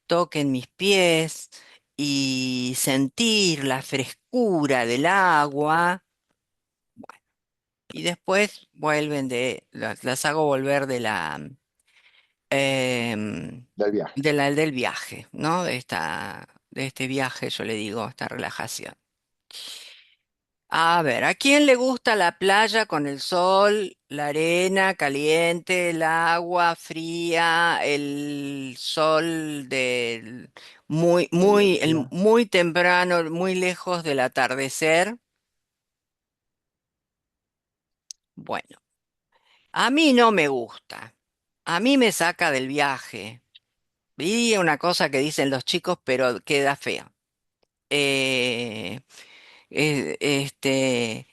toquen mis pies y sentir la frescura del agua. Y después las hago volver em, del viaje. del viaje, ¿no? De este viaje, yo le digo, esta relajación. A ver, ¿a quién le gusta la playa con el sol, la arena caliente, el agua fría, el sol Mediodía. muy temprano, muy lejos del atardecer? Bueno, a mí no me gusta. A mí me saca del viaje. Y una cosa que dicen los chicos, pero queda feo. Eh, eh, este,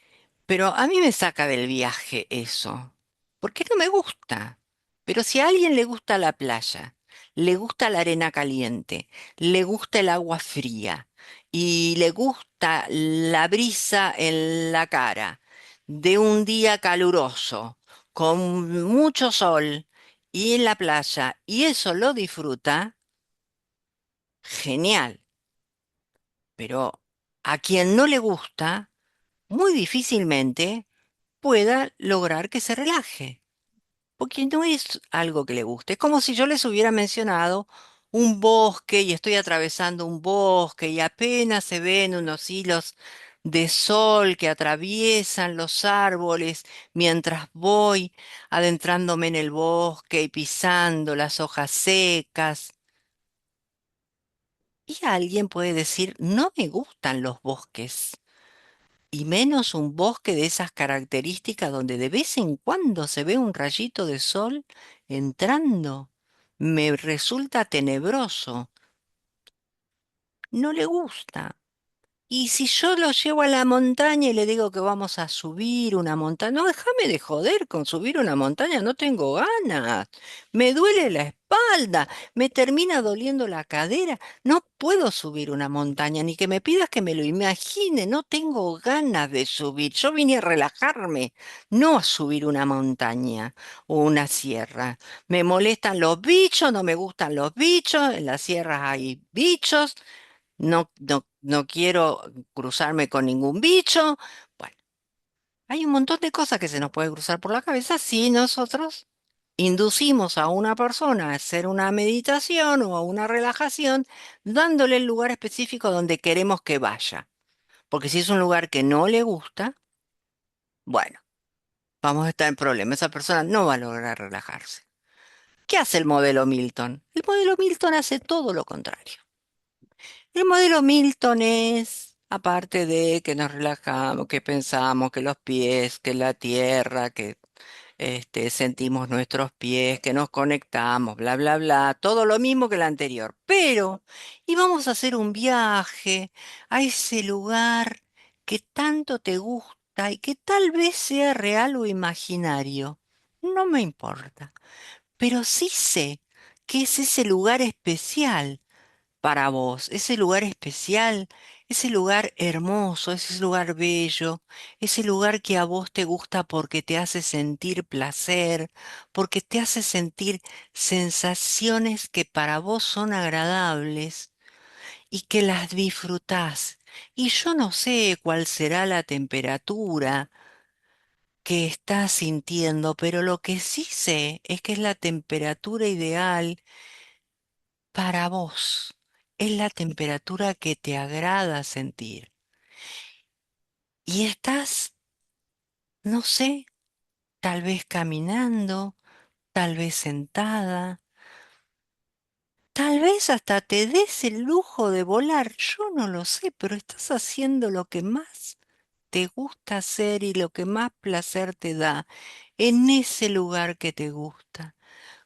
pero a mí me saca del viaje eso, porque no me gusta. Pero si a alguien le gusta la playa, le gusta la arena caliente, le gusta el agua fría y le gusta la brisa en la cara de un día caluroso, con mucho sol y en la playa, y eso lo disfruta, genial. Pero a quien no le gusta, muy difícilmente pueda lograr que se relaje, porque no es algo que le guste. Es como si yo les hubiera mencionado un bosque y estoy atravesando un bosque y apenas se ven unos hilos de sol que atraviesan los árboles mientras voy adentrándome en el bosque y pisando las hojas secas. Y alguien puede decir, no me gustan los bosques. Y menos un bosque de esas características donde de vez en cuando se ve un rayito de sol entrando. Me resulta tenebroso. No le gusta. Y si yo lo llevo a la montaña y le digo que vamos a subir una montaña, no, déjame de joder con subir una montaña, no tengo ganas. Me duele la espalda, me termina doliendo la cadera. No puedo subir una montaña, ni que me pidas que me lo imagine, no tengo ganas de subir. Yo vine a relajarme, no a subir una montaña o una sierra. Me molestan los bichos, no me gustan los bichos, en las sierras hay bichos. No quiero cruzarme con ningún bicho. Bueno, hay un montón de cosas que se nos puede cruzar por la cabeza si nosotros inducimos a una persona a hacer una meditación o a una relajación, dándole el lugar específico donde queremos que vaya. Porque si es un lugar que no le gusta, bueno, vamos a estar en problemas. Esa persona no va a lograr relajarse. ¿Qué hace el modelo Milton? El modelo Milton hace todo lo contrario. El modelo Milton es, aparte de que nos relajamos, que pensamos, que los pies, que la tierra, que sentimos nuestros pies, que nos conectamos, bla, bla, bla, todo lo mismo que el anterior. Pero íbamos a hacer un viaje a ese lugar que tanto te gusta y que tal vez sea real o imaginario. No me importa, pero sí sé que es ese lugar especial para vos, ese lugar especial, ese lugar hermoso, ese lugar bello, ese lugar que a vos te gusta porque te hace sentir placer, porque te hace sentir sensaciones que para vos son agradables y que las disfrutás. Y yo no sé cuál será la temperatura que estás sintiendo, pero lo que sí sé es que es la temperatura ideal para vos. Es la temperatura que te agrada sentir. Y estás, no sé, tal vez caminando, tal vez sentada, tal vez hasta te des el lujo de volar. Yo no lo sé, pero estás haciendo lo que más te gusta hacer y lo que más placer te da en ese lugar que te gusta,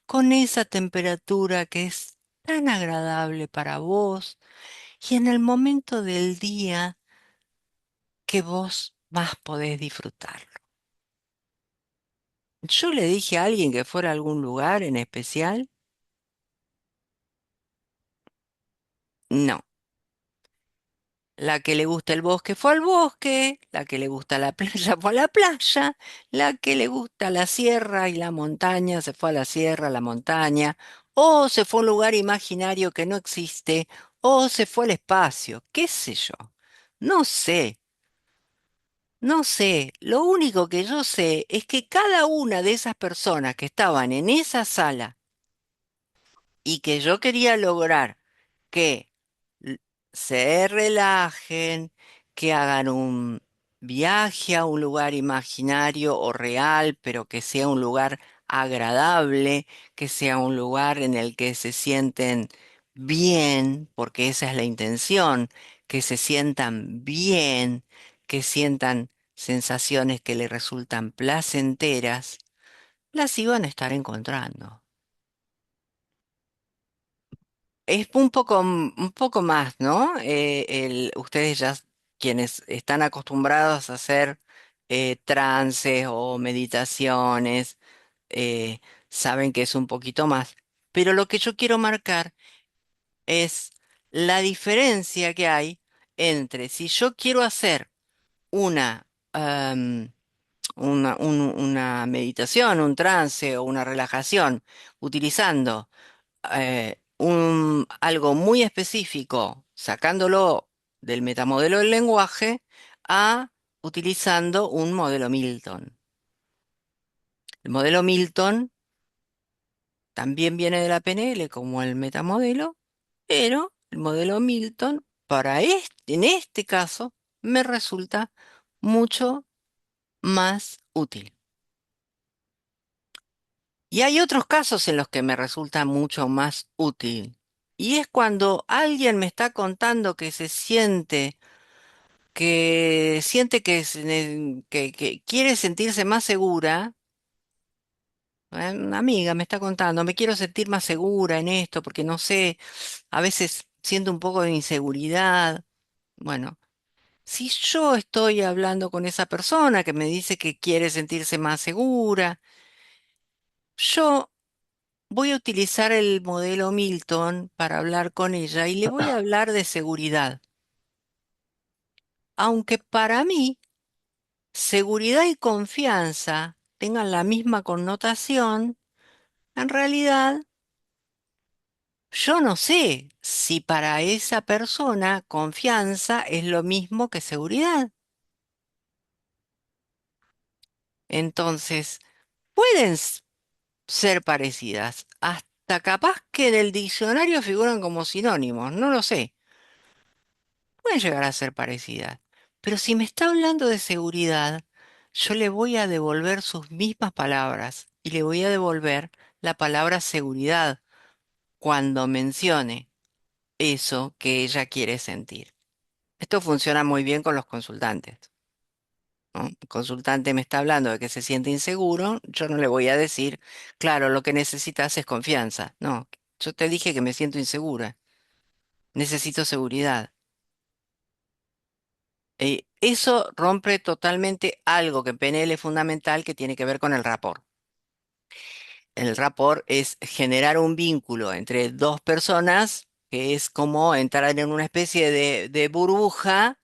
con esa temperatura que es tan agradable para vos y en el momento del día que vos más podés disfrutarlo. Yo le dije a alguien que fuera a algún lugar en especial. No. La que le gusta el bosque fue al bosque, la que le gusta la playa fue a la playa, la que le gusta la sierra y la montaña se fue a la sierra, a la montaña, o se fue a un lugar imaginario que no existe, o se fue al espacio, qué sé yo. No sé, no sé. Lo único que yo sé es que cada una de esas personas que estaban en esa sala y que yo quería lograr que l- se relajen, que hagan un viaje a un lugar imaginario o real, pero que sea un lugar agradable, que sea un lugar en el que se sienten bien, porque esa es la intención, que se sientan bien, que sientan sensaciones que les resultan placenteras, las iban a estar encontrando. Es un poco más, ¿no? Ustedes ya, quienes están acostumbrados a hacer trances o meditaciones, eh, saben que es un poquito más. Pero lo que yo quiero marcar es la diferencia que hay entre si yo quiero hacer una, am, una meditación, un trance o una relajación utilizando algo muy específico, sacándolo del metamodelo del lenguaje, a utilizando un modelo Milton. El modelo Milton también viene de la PNL como el metamodelo, pero el modelo Milton en este caso me resulta mucho más útil. Y hay otros casos en los que me resulta mucho más útil. Y es cuando alguien me está contando que siente que quiere sentirse más segura. Una amiga me está contando, me quiero sentir más segura en esto porque no sé, a veces siento un poco de inseguridad. Bueno, si yo estoy hablando con esa persona que me dice que quiere sentirse más segura, yo voy a utilizar el modelo Milton para hablar con ella y le voy a hablar de seguridad. Aunque para mí seguridad y confianza tengan la misma connotación, en realidad yo no sé si para esa persona confianza es lo mismo que seguridad. Entonces, pueden ser parecidas, hasta capaz que en el diccionario figuran como sinónimos, no lo sé. Pueden llegar a ser parecidas. Pero si me está hablando de seguridad, yo le voy a devolver sus mismas palabras y le voy a devolver la palabra seguridad cuando mencione eso que ella quiere sentir. Esto funciona muy bien con los consultantes, ¿no? El consultante me está hablando de que se siente inseguro, yo no le voy a decir, claro, lo que necesitas es confianza. No, yo te dije que me siento insegura, necesito seguridad. Eso rompe totalmente algo que en PNL es fundamental que tiene que ver con el rapport. El rapport es generar un vínculo entre dos personas, que es como entrar en una especie de burbuja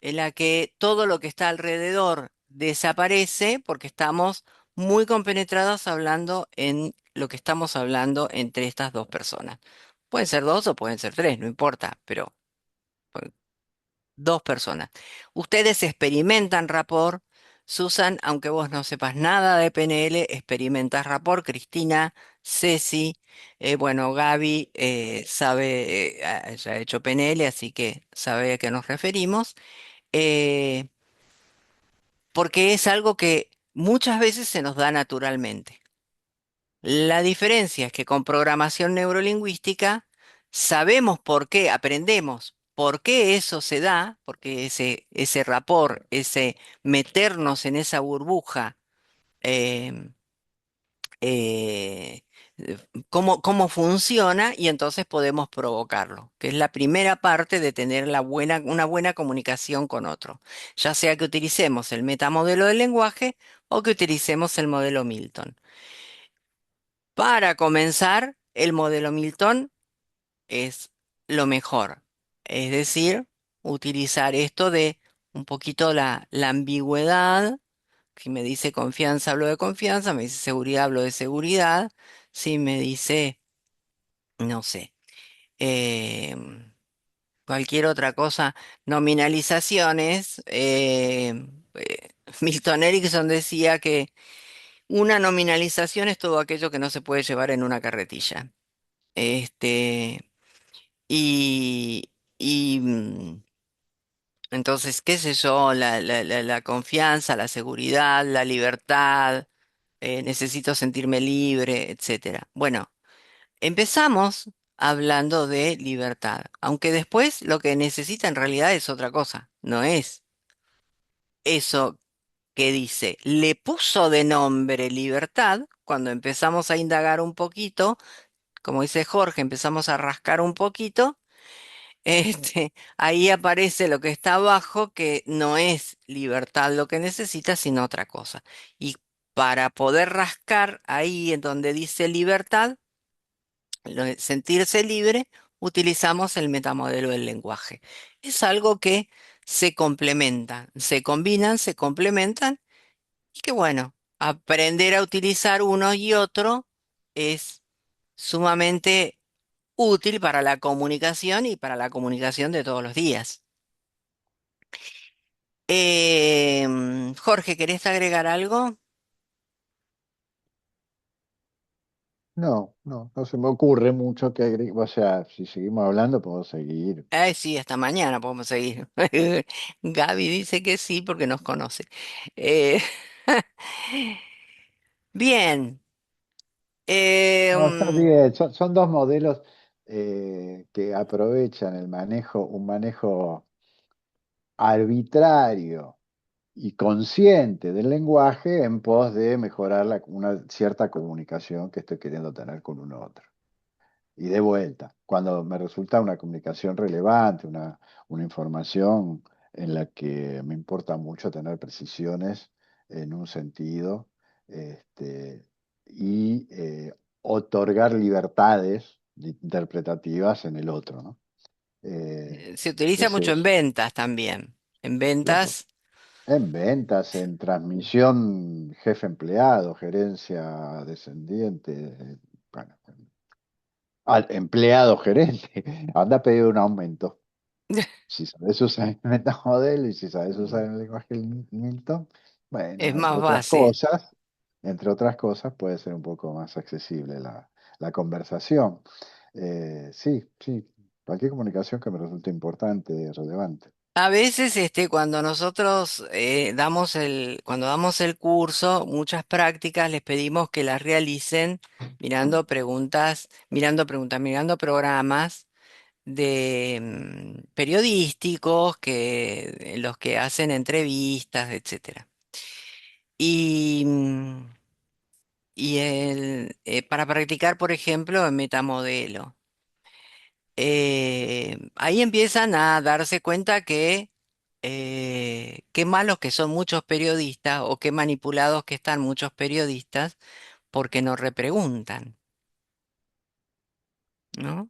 en la que todo lo que está alrededor desaparece porque estamos muy compenetrados hablando en lo que estamos hablando entre estas dos personas. Pueden ser dos o pueden ser tres, no importa, pero dos personas. Ustedes experimentan rapport. Susan, aunque vos no sepas nada de PNL, experimentas rapport. Cristina, Ceci, bueno, Gaby sabe, ya ha hecho PNL, así que sabe a qué nos referimos. eh, Porque es algo que muchas veces se nos da naturalmente. La diferencia es que con programación neurolingüística sabemos por qué, aprendemos por qué eso se da, porque ese rapport, ese meternos en esa burbuja, em, eh, cómo funciona y entonces podemos provocarlo, que es la primera parte de tener una buena comunicación con otro, ya sea que utilicemos el metamodelo del lenguaje o que utilicemos el modelo Milton. Para comenzar, el modelo Milton es lo mejor, es decir, utilizar esto de un poquito la ambigüedad. Si me dice confianza, hablo de confianza, me dice seguridad, hablo de seguridad. Si me dice, no sé, cualquier otra cosa, nominalizaciones, Milton Erickson decía que una nominalización es todo aquello que no se puede llevar en una carretilla. Este, y, y entonces, qué sé yo, la confianza, la seguridad, la libertad, necesito sentirme libre, etcétera. Bueno, empezamos hablando de libertad, aunque después lo que necesita en realidad es otra cosa, no es eso que dice. Le puso de nombre libertad cuando empezamos a indagar un poquito, como dice Jorge, empezamos a rascar un poquito. Ahí aparece lo que está abajo, que no es libertad lo que necesita, sino otra cosa. Y para poder rascar ahí en donde dice libertad, sentirse libre, utilizamos el metamodelo del lenguaje. Es algo que se complementa, se combinan, se complementan y que bueno, aprender a utilizar uno y otro es sumamente útil para la comunicación y para la comunicación de todos los días. Jorge, ¿querés agregar algo? No, no, no se me ocurre mucho que agregar. O sea, si seguimos hablando, puedo seguir. Sí, hasta mañana podemos seguir. Gaby dice que sí porque nos conoce. Eh, Bien. No, está em, bien. Son dos modelos que aprovechan un manejo arbitrario y consciente del lenguaje en pos de mejorar una cierta comunicación que estoy queriendo tener con un otro. Y de vuelta, cuando me resulta una comunicación relevante, una información en la que me importa mucho tener precisiones en un sentido, este, y otorgar libertades interpretativas en el otro, ¿no? Se utiliza mucho en Entonces, ventas también. En lo- ventas, en ventas, en transmisión jefe-empleado, gerencia descendiente, bueno, al empleado gerente, anda a pedir un aumento. Si sabes usar el metamodelo y si sabes usar el lenguaje Milton, es bueno, más fácil. entre otras cosas, puede ser un poco más accesible la conversación. Sí, sí, cualquier comunicación que me resulte importante, relevante. A veces, cuando nosotros cuando damos el curso, muchas prácticas les pedimos que las realicen mirando programas de periodísticos en los que hacen entrevistas, etcétera. Y, para practicar, por ejemplo, en metamodelo. Ahí empiezan a darse cuenta que qué malos que son muchos periodistas o qué manipulados que están muchos periodistas porque no repreguntan, ¿no?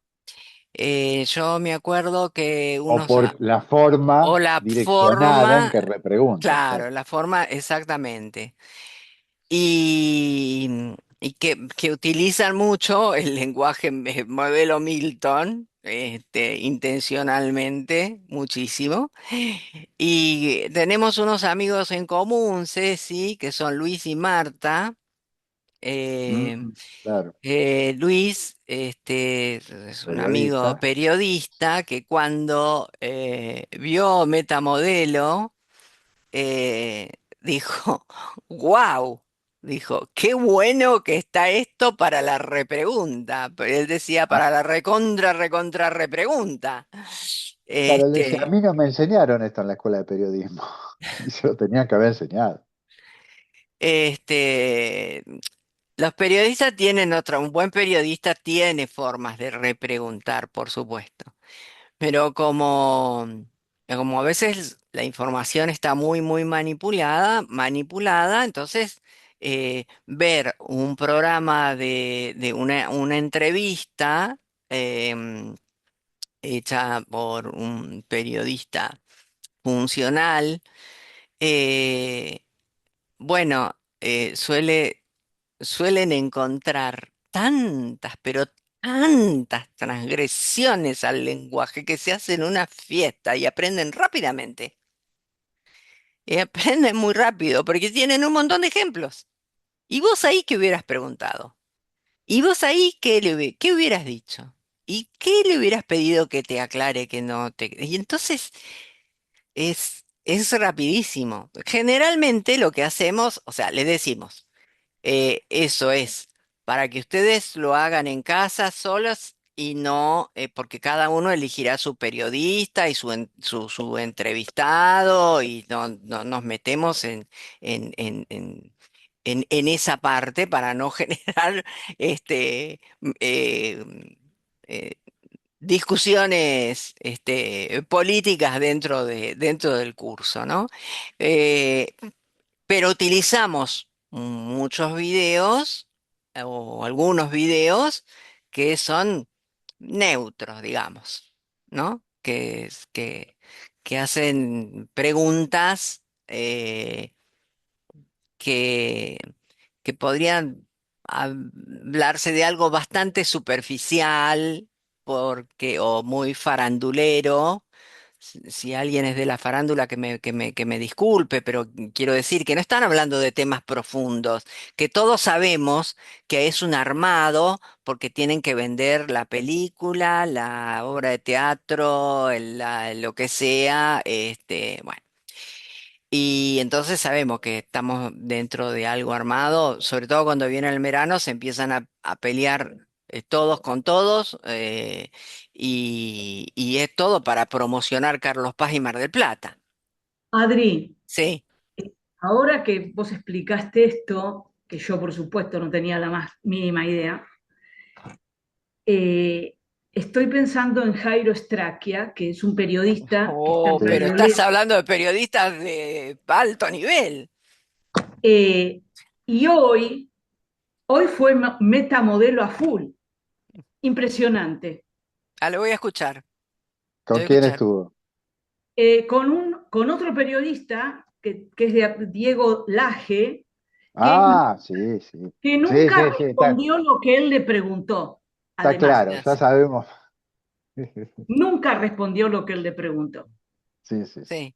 Yo me acuerdo que O por la forma o la direccionada en forma, que repreguntan, claro, claro. la forma exactamente. Y, y que utilizan mucho el lenguaje modelo Milton, intencionalmente, muchísimo. Y tenemos unos amigos en común, Ceci, que son Luis y Marta. Eh, Mm, claro, Luis, es un amigo periodista. periodista que cuando vio Metamodelo, eh, dijo, wow, dijo, qué bueno que está esto para la repregunta. Pero él decía para la recontra repregunta. Claro, le decía, a Este, mí no me enseñaron esto en la escuela de periodismo. Y se lo tenían que haber enseñado. este, los periodistas tienen un buen periodista tiene formas de repreguntar, por supuesto. Pero como a veces la información está muy, muy manipulada, entonces ver un programa de una entrevista em, hecha por un periodista funcional, eh, bueno, suelen encontrar tantas, pero tantas transgresiones al lenguaje que se hacen una fiesta y aprenden rápidamente. Y aprenden muy rápido porque tienen un montón de ejemplos. ¿Y vos ahí qué hubieras preguntado? ¿Y vos ahí qué hubieras dicho? ¿Y qué le hubieras pedido que te aclare que no te... Y entonces es rapidísimo. Generalmente lo que hacemos, o sea, le decimos. Eso es, para que ustedes lo hagan en casa solos y no, porque cada uno elegirá su periodista y su entrevistado y no nos metemos en, en, en, en esa parte para no generar eh, discusiones políticas dentro del curso, ¿no? Eh, pero utilizamos muchos videos o algunos videos que son neutros, digamos, ¿no? Que hacen preguntas que, que podrían hablarse de algo bastante superficial o muy farandulero. Si alguien es de la farándula, que me disculpe, pero quiero decir que no están hablando de temas profundos, que todos sabemos que es un armado porque tienen que vender la película, la obra de teatro, lo que sea, bueno. Y entonces sabemos que estamos dentro de algo armado, sobre todo cuando viene el verano, se empiezan a pelear todos con todos, y es todo para promocionar Carlos Paz y Mar del Plata. Adri, Sí. ahora que vos explicaste esto, que yo por supuesto no tenía la más mínima idea, eh, estoy pensando en Jairo Straquia, que es un periodista que está en Oh, Sí, pero Radio estás LED, hablando de periodistas de alto nivel. eh, y hoy fue metamodelo a full, impresionante. Ah, lo voy a escuchar. Lo ¿con voy a quién escuchar. estuvo? Con otro periodista, que es de Diego Laje, que, Ah, sí, sí. que Sí, nunca sí, sí, respondió lo que él le preguntó, está además, claro, Ah, ya sí, sabemos. nunca respondió lo que él le preguntó. Sí, sí, sí. sí,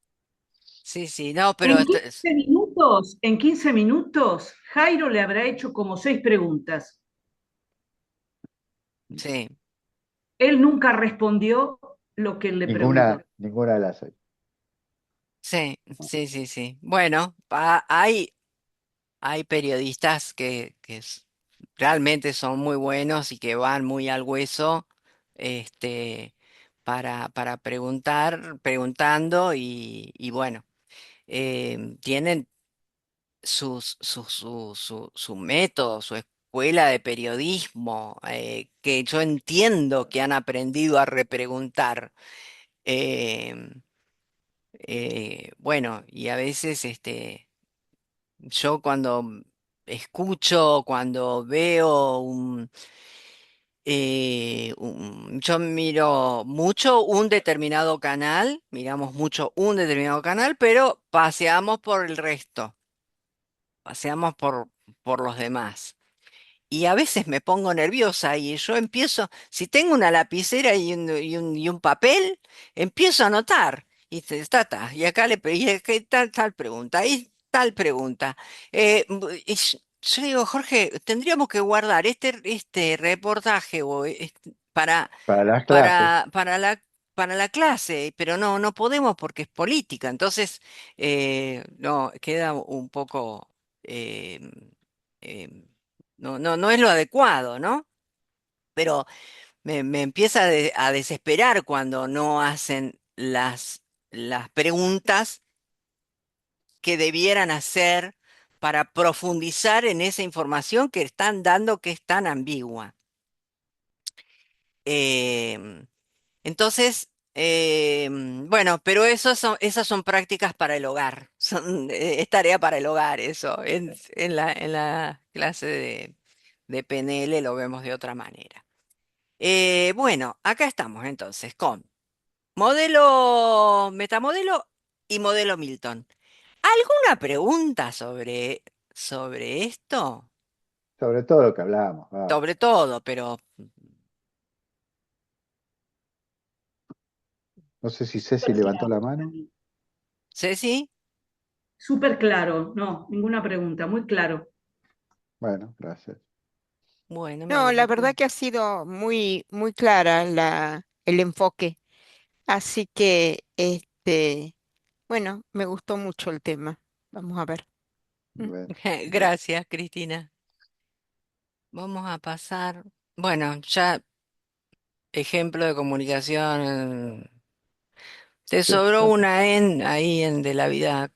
sí, sí, no, pero En 15 minutos, en 15 minutos, Jairo le habrá hecho como 6 preguntas. sí, Él nunca respondió lo que él le preguntó. Ninguna de las seis. sí, sí, sí, sí. Bueno, hay periodistas que realmente son muy buenos y que van muy al hueso, este, para preguntando y bueno, tienen su método, su escuela de periodismo, que yo entiendo que han aprendido a repreguntar. em, bueno, y a veces yo cuando veo yo miro mucho un determinado canal, miramos mucho un determinado canal, pero paseamos por el resto, paseamos por los demás. Y a veces me pongo nerviosa y yo empiezo, si tengo una lapicera y un papel, empiezo a anotar. Y acá y acá tal pregunta, y tal pregunta. Yo digo, Jorge, tendríamos que guardar este reportaje Para las clases. para, para la, para la clase, pero no podemos porque es política. Entonces, no, queda un poco... eh, em, no es lo adecuado, ¿no? Pero me empieza a desesperar cuando no hacen las, las preguntas que debieran hacer para profundizar en esa información que están dando que es tan ambigua. Em, entonces, bueno, pero esas son prácticas para el hogar, es tarea para el hogar eso. En la clase de PNL lo vemos de otra manera. Bueno, acá estamos entonces con modelo, metamodelo y modelo Milton. ¿Alguna pregunta sobre esto? Sobre todo lo que hablábamos. Vamos. Sobre todo, pero No sé si Ceci Súper levantó la claro para mano. mí. Ceci, Súper claro, no, ninguna pregunta, muy claro. Bueno, gracias. bueno, me No, la alegro. verdad que ha sido muy, muy clara el enfoque. Así que, bueno, me gustó mucho el tema. Vamos a ver. Mm. Bueno, Gracias, Cristina. Vamos a pasar, bueno, ya ejemplo de comunicación. Te sí, sobró ya una en ahí en de la vida.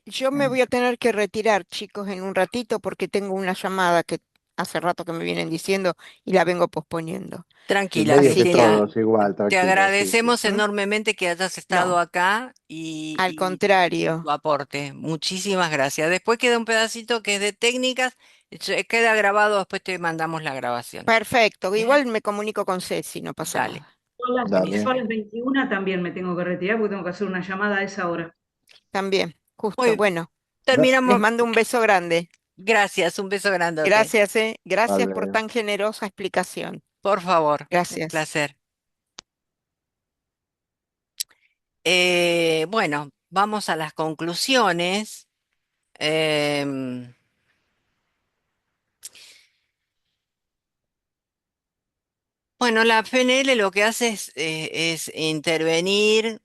Yo me está. voy a tener que retirar, chicos, en un ratito porque tengo una llamada que hace rato que me vienen diciendo y la vengo posponiendo. Sí, Tranquila, medio que Así que, Cristina. todos igual, Te tranquilo, sí, sí. agradecemos ¿mm? enormemente que hayas estado No, acá al y contrario. tu aporte. Muchísimas gracias. Después queda un pedacito que es de técnicas. Queda grabado, después te mandamos la grabación. Perfecto. Bien, Igual me comunico con Ceci, no pasa dale. nada. Yo Dale, a las 21 también me tengo que retirar porque tengo que hacer una llamada a esa hora. También, justo. Muy, Bueno, les terminamos. mando un beso grande. Gracias, un beso grandote. Gracias, ¿eh? Gracias por vale. tan generosa explicación. Por favor, un Gracias. placer. Bueno, vamos a las conclusiones. Em, bueno, la PNL lo que hace es intervenir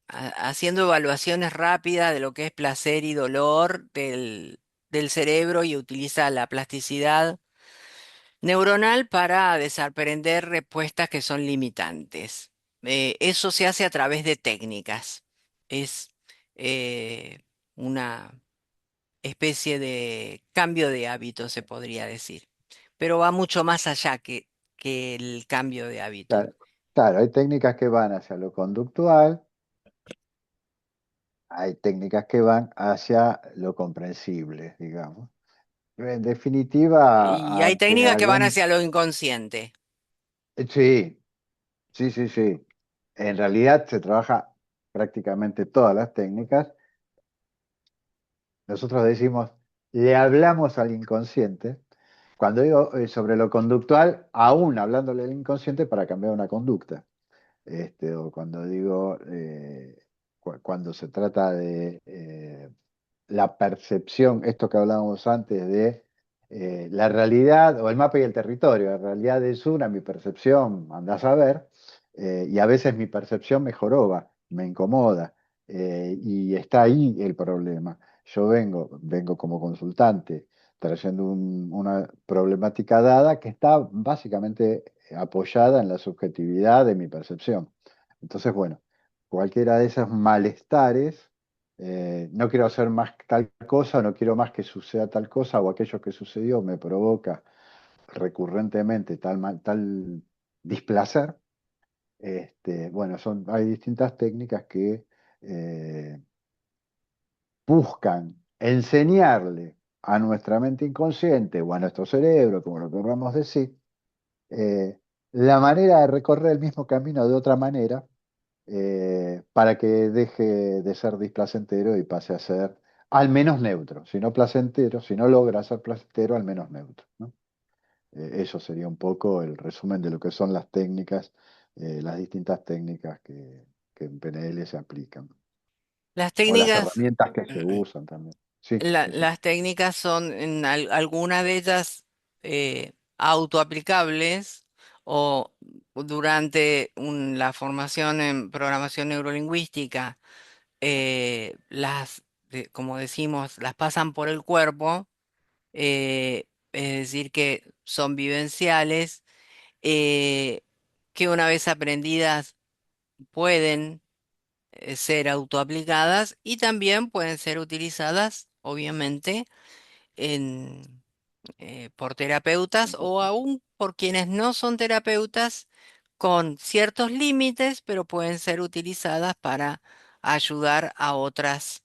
haciendo evaluaciones rápidas de lo que es placer y dolor del cerebro y utiliza la plasticidad neuronal para desaprender respuestas que son limitantes. Eso se hace a través de técnicas. Es eh, una especie de cambio de hábito, se podría decir. Pero va mucho más allá que el cambio de hábito. Claro, claro, hay técnicas que van hacia lo conductual, hay técnicas que van hacia lo comprensible, digamos. En Y definitiva, hay ante técnicas que van algún... hacia lo inconsciente. Sí, sí, sí, sí. En realidad se trabaja prácticamente todas las técnicas. Nosotros decimos, le hablamos al inconsciente. Cuando digo sobre lo conductual, aún hablándole al inconsciente para cambiar una conducta. O cuando digo, cuando se trata de la percepción, esto que hablábamos antes de la realidad o el mapa y el territorio. La realidad es una, mi percepción, andás a ver, y a veces mi percepción me joroba, me incomoda, y está ahí el problema. Yo vengo como consultante trayendo una problemática dada que está básicamente apoyada en la subjetividad de mi percepción. Entonces, bueno, cualquiera de esos malestares, no quiero hacer más tal cosa, no quiero más que suceda tal cosa, o aquello que sucedió me provoca recurrentemente tal displacer. Bueno, hay distintas técnicas que eh, buscan enseñarle a nuestra mente inconsciente o a nuestro cerebro, como lo queramos decir, eh, la manera de recorrer el mismo camino de otra manera, para que deje de ser displacentero y pase a ser al menos neutro. Si no placentero, si no logra ser placentero, al menos neutro, ¿no? Eso sería un poco el resumen de lo que son las técnicas, las distintas técnicas que en PNL se aplican, Las o las técnicas, herramientas que se usan también. Sí, sí, sí. las técnicas son en algunas de ellas autoaplicables o durante la formación en programación neurolingüística, como decimos, las pasan por el cuerpo, es decir, que son vivenciales. eh, que una vez aprendidas pueden ser autoaplicadas y también pueden ser utilizadas, obviamente, por terapeutas o aún por quienes no son terapeutas con ciertos límites, pero pueden ser utilizadas para ayudar a otras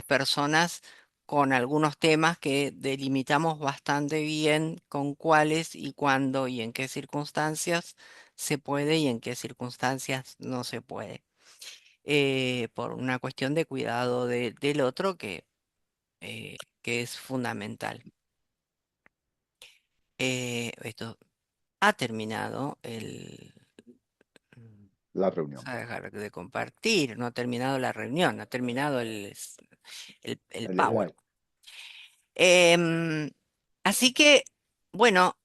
personas con algunos temas que delimitamos bastante bien con cuáles y cuándo y en qué circunstancias se puede y en qué circunstancias no se puede. Por una cuestión de cuidado del otro que es fundamental. Esto ha terminado La Vamos reunión, a dejar de compartir, no ha terminado la reunión, ha terminado el el slide. PowerPoint. Em, Así que, bueno,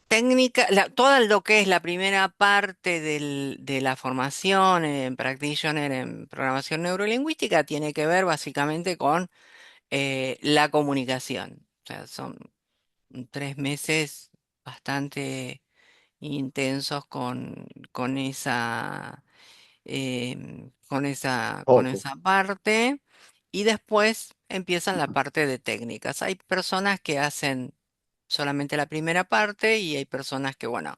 técnica, todo lo que es la primera parte de la formación en Practitioner en programación neurolingüística tiene que ver básicamente con la comunicación. O sea, son 3 meses bastante intensos con Foco. esa parte. Y después empiezan la parte de técnicas. Hay personas que hacen solamente la primera parte y hay personas que, bueno,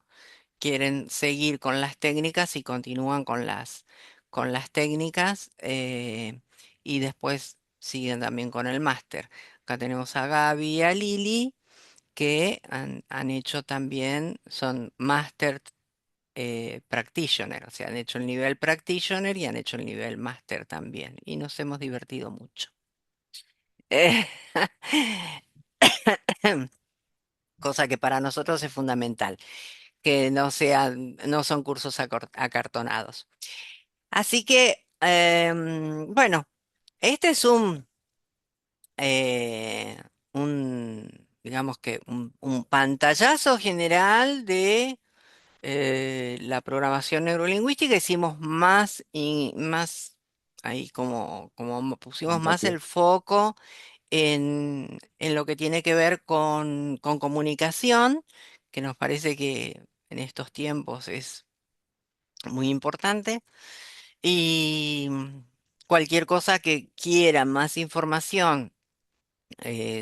quieren seguir con las técnicas y continúan con las técnicas y después siguen también con el máster. Acá tenemos a Gaby y a Lili que han hecho también, son Master Practitioner, o sea, han hecho el nivel Practitioner y han hecho el nivel Master también, y nos hemos divertido mucho. Eh, Cosa que para nosotros es fundamental, que no son cursos acartonados. Así que, bueno, este es eh, digamos que un pantallazo general de la programación neurolingüística. Hicimos más y más, ahí pusimos más Hincapié. el foco en lo que tiene que ver con comunicación, que nos parece que en estos tiempos es muy importante. Y cualquier cosa que quiera más información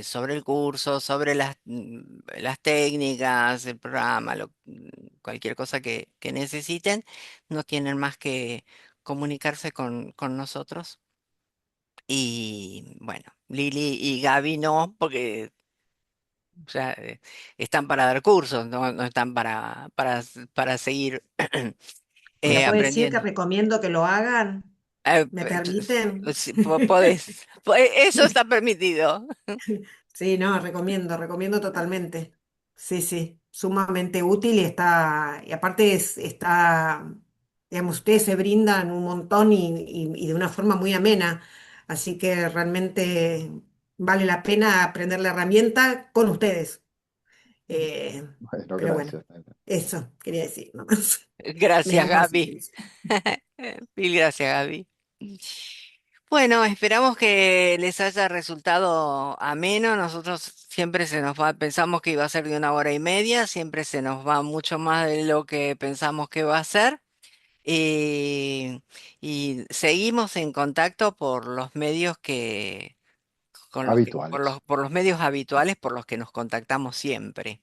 sobre el curso, sobre las técnicas, el programa, cualquier cosa que necesiten, no tienen más que comunicarse con nosotros. Y bueno, Lili y Gaby no, porque ya están para dar cursos, no están para seguir ¿Pero puedo decir que aprendiendo. recomiendo que lo hagan? ¿Me permiten? Sí, eso está permitido. Sí, no, recomiendo totalmente. Sí, sí, sumamente útil y y aparte digamos, ustedes se brindan un montón y de una forma muy amena, así que realmente vale la pena aprender la herramienta con ustedes. Eh, Bueno, pero bueno, gracias. eso quería decir nomás. Me Gracias, da más Gaby. Mil gracias, Gaby. Bueno, esperamos que les haya resultado ameno. Nosotros siempre se nos va, pensamos que iba a ser de 1 hora y media, siempre se nos va mucho más de lo que pensamos que va a ser. Y seguimos en contacto por los medios Habituales. por los medios habituales por los que nos contactamos siempre.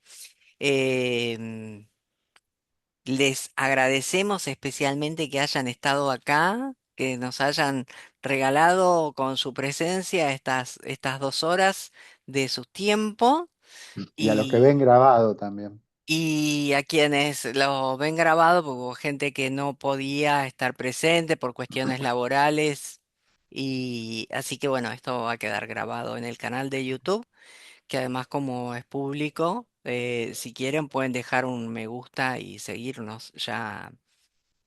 Em, Les agradecemos especialmente que hayan estado acá, que nos hayan regalado con su presencia estas 2 horas de su tiempo Y a los que ven y, grabado también. y a quienes lo ven grabado, porque hubo gente que no podía estar presente por cuestiones laborales y así que bueno, esto va a quedar grabado en el canal de YouTube, que además como es público, si quieren pueden dejar un me gusta y seguirnos ya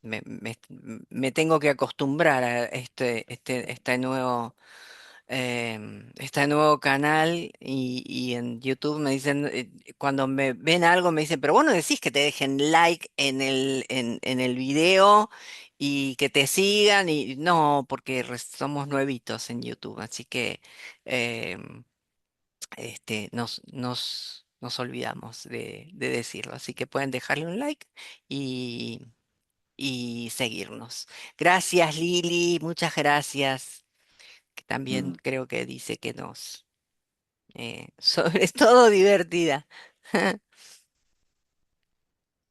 me tengo que acostumbrar a este nuevo canal y en YouTube me dicen, cuando me ven algo me dicen, pero vos no decís que te dejen like en el video y que te sigan y no, porque somos nuevitos en YouTube, así que em, nos olvidamos de decirlo. Así que pueden dejarle un like y, y seguirnos. Gracias, Lili, muchas gracias. Que también Mm. creo que dice que sobre todo divertida.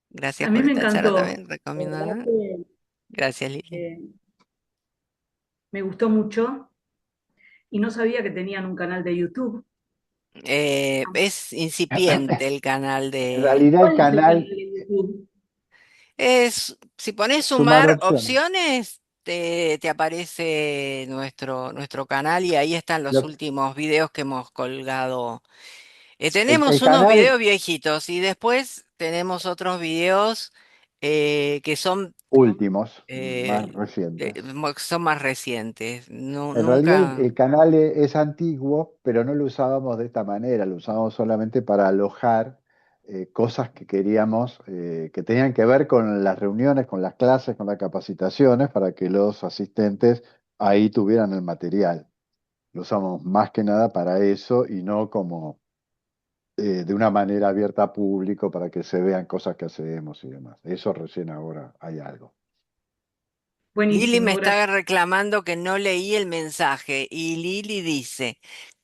Gracias A mí por me esta charla encantó. también, La verdad recomiéndola. que Gracias, Lili. me gustó mucho y no sabía que tenían un canal de YouTube. Es incipiente el canal En de... realidad el ¿Cuál es el canal canal, de YouTube? Si pones sumar sumar opciones. opciones, te aparece nuestro canal y ahí están los Lo- últimos videos que hemos colgado. el Tenemos unos canal videos viejitos y después tenemos otros videos que son, últimos, más eh, recientes. son más recientes. En realidad Nunca... el canal es antiguo, pero no lo usábamos de esta manera, lo usábamos solamente para alojar cosas que queríamos, que tenían que ver con las reuniones, con las clases, con las capacitaciones, para que los asistentes ahí tuvieran el material. Lo usamos más que nada para eso y no como de una manera abierta a público para que se vean cosas que hacemos y demás. Eso recién ahora hay algo. Lili me Buenísimo, está gracias. reclamando que no leí el mensaje y Lili dice,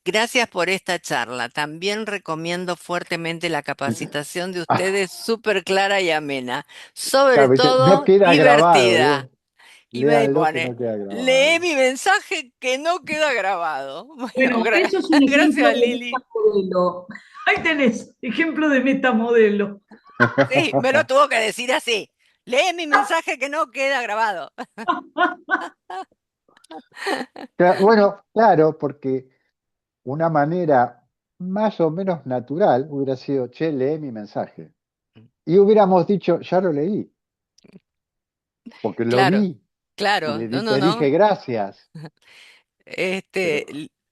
gracias por esta charla. También recomiendo fuertemente la capacitación de Ah, ustedes, súper clara y amena, sobre claro, ¿viste? No todo queda grabado, divertida. ¿vio? Y me Léanlo que no pone, queda lee grabado. mi mensaje que no queda grabado. Bueno, Bueno, eso es un ejemplo gracias de Lili. metamodelo. Ahí tenés, ejemplo de metamodelo. Sí, me lo tuvo que decir así. Lee mi mensaje que no queda grabado. Bueno, claro, porque una manera más o menos natural hubiera sido, che, lee mi mensaje. Y hubiéramos dicho, ya lo leí, porque lo Claro, vi y claro, no, no, te dije no. gracias. Pero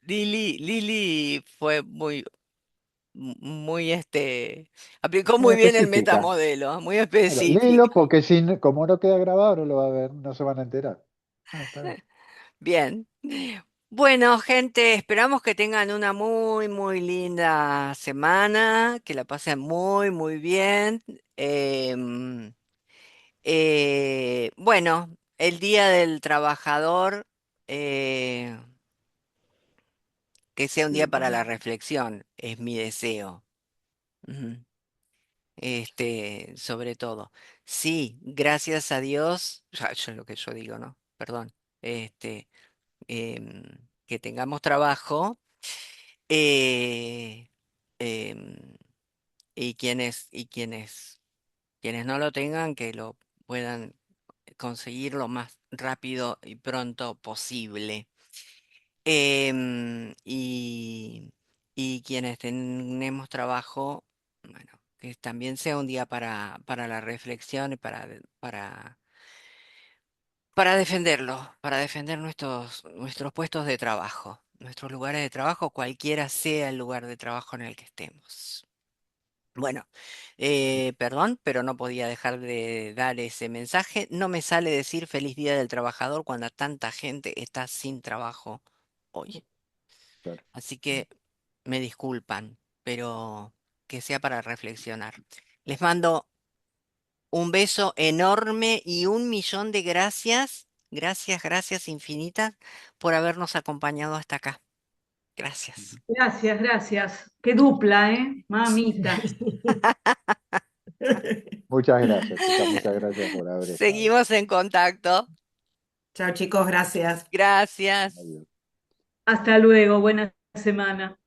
Lili fue muy, aplicó muy muy bien el específica. metamodelo, muy Claro, léelo específica. porque si, como no queda grabado, no lo va a ver, no se van a enterar. Ah, está bien. Bien. Bueno, gente, esperamos que tengan una muy linda semana, que la pasen muy bien. Em, bueno, el Día del Trabajador, eh, que sea un día para la reflexión, es mi deseo. Ujú. Sobre todo. Sí, gracias a Dios, yo lo que yo digo, ¿no? Perdón. Este, em, que tengamos trabajo eh, em, y quienes no lo tengan, que lo puedan conseguir lo más rápido y pronto posible. Y quienes tenemos trabajo, bueno, que también sea un día para la reflexión y para defenderlo, para defender nuestros puestos de trabajo, nuestros lugares de trabajo, cualquiera sea el lugar de trabajo en el que estemos. Bueno, perdón, pero no podía dejar de dar ese mensaje. No me sale decir feliz Día del Trabajador cuando tanta gente está sin trabajo hoy. Claro. Así que me disculpan, pero que sea para reflexionar. Les mando un beso enorme y 1 millón de gracias, gracias infinitas por habernos acompañado hasta acá. Gracias. Gracias, gracias. Qué dupla, ¿eh? Mamita. Muchas gracias, chicas, muchas gracias por haber estado. Seguimos en contacto. Chao chicos, gracias. Gracias. Adiós. Hasta luego, buena semana.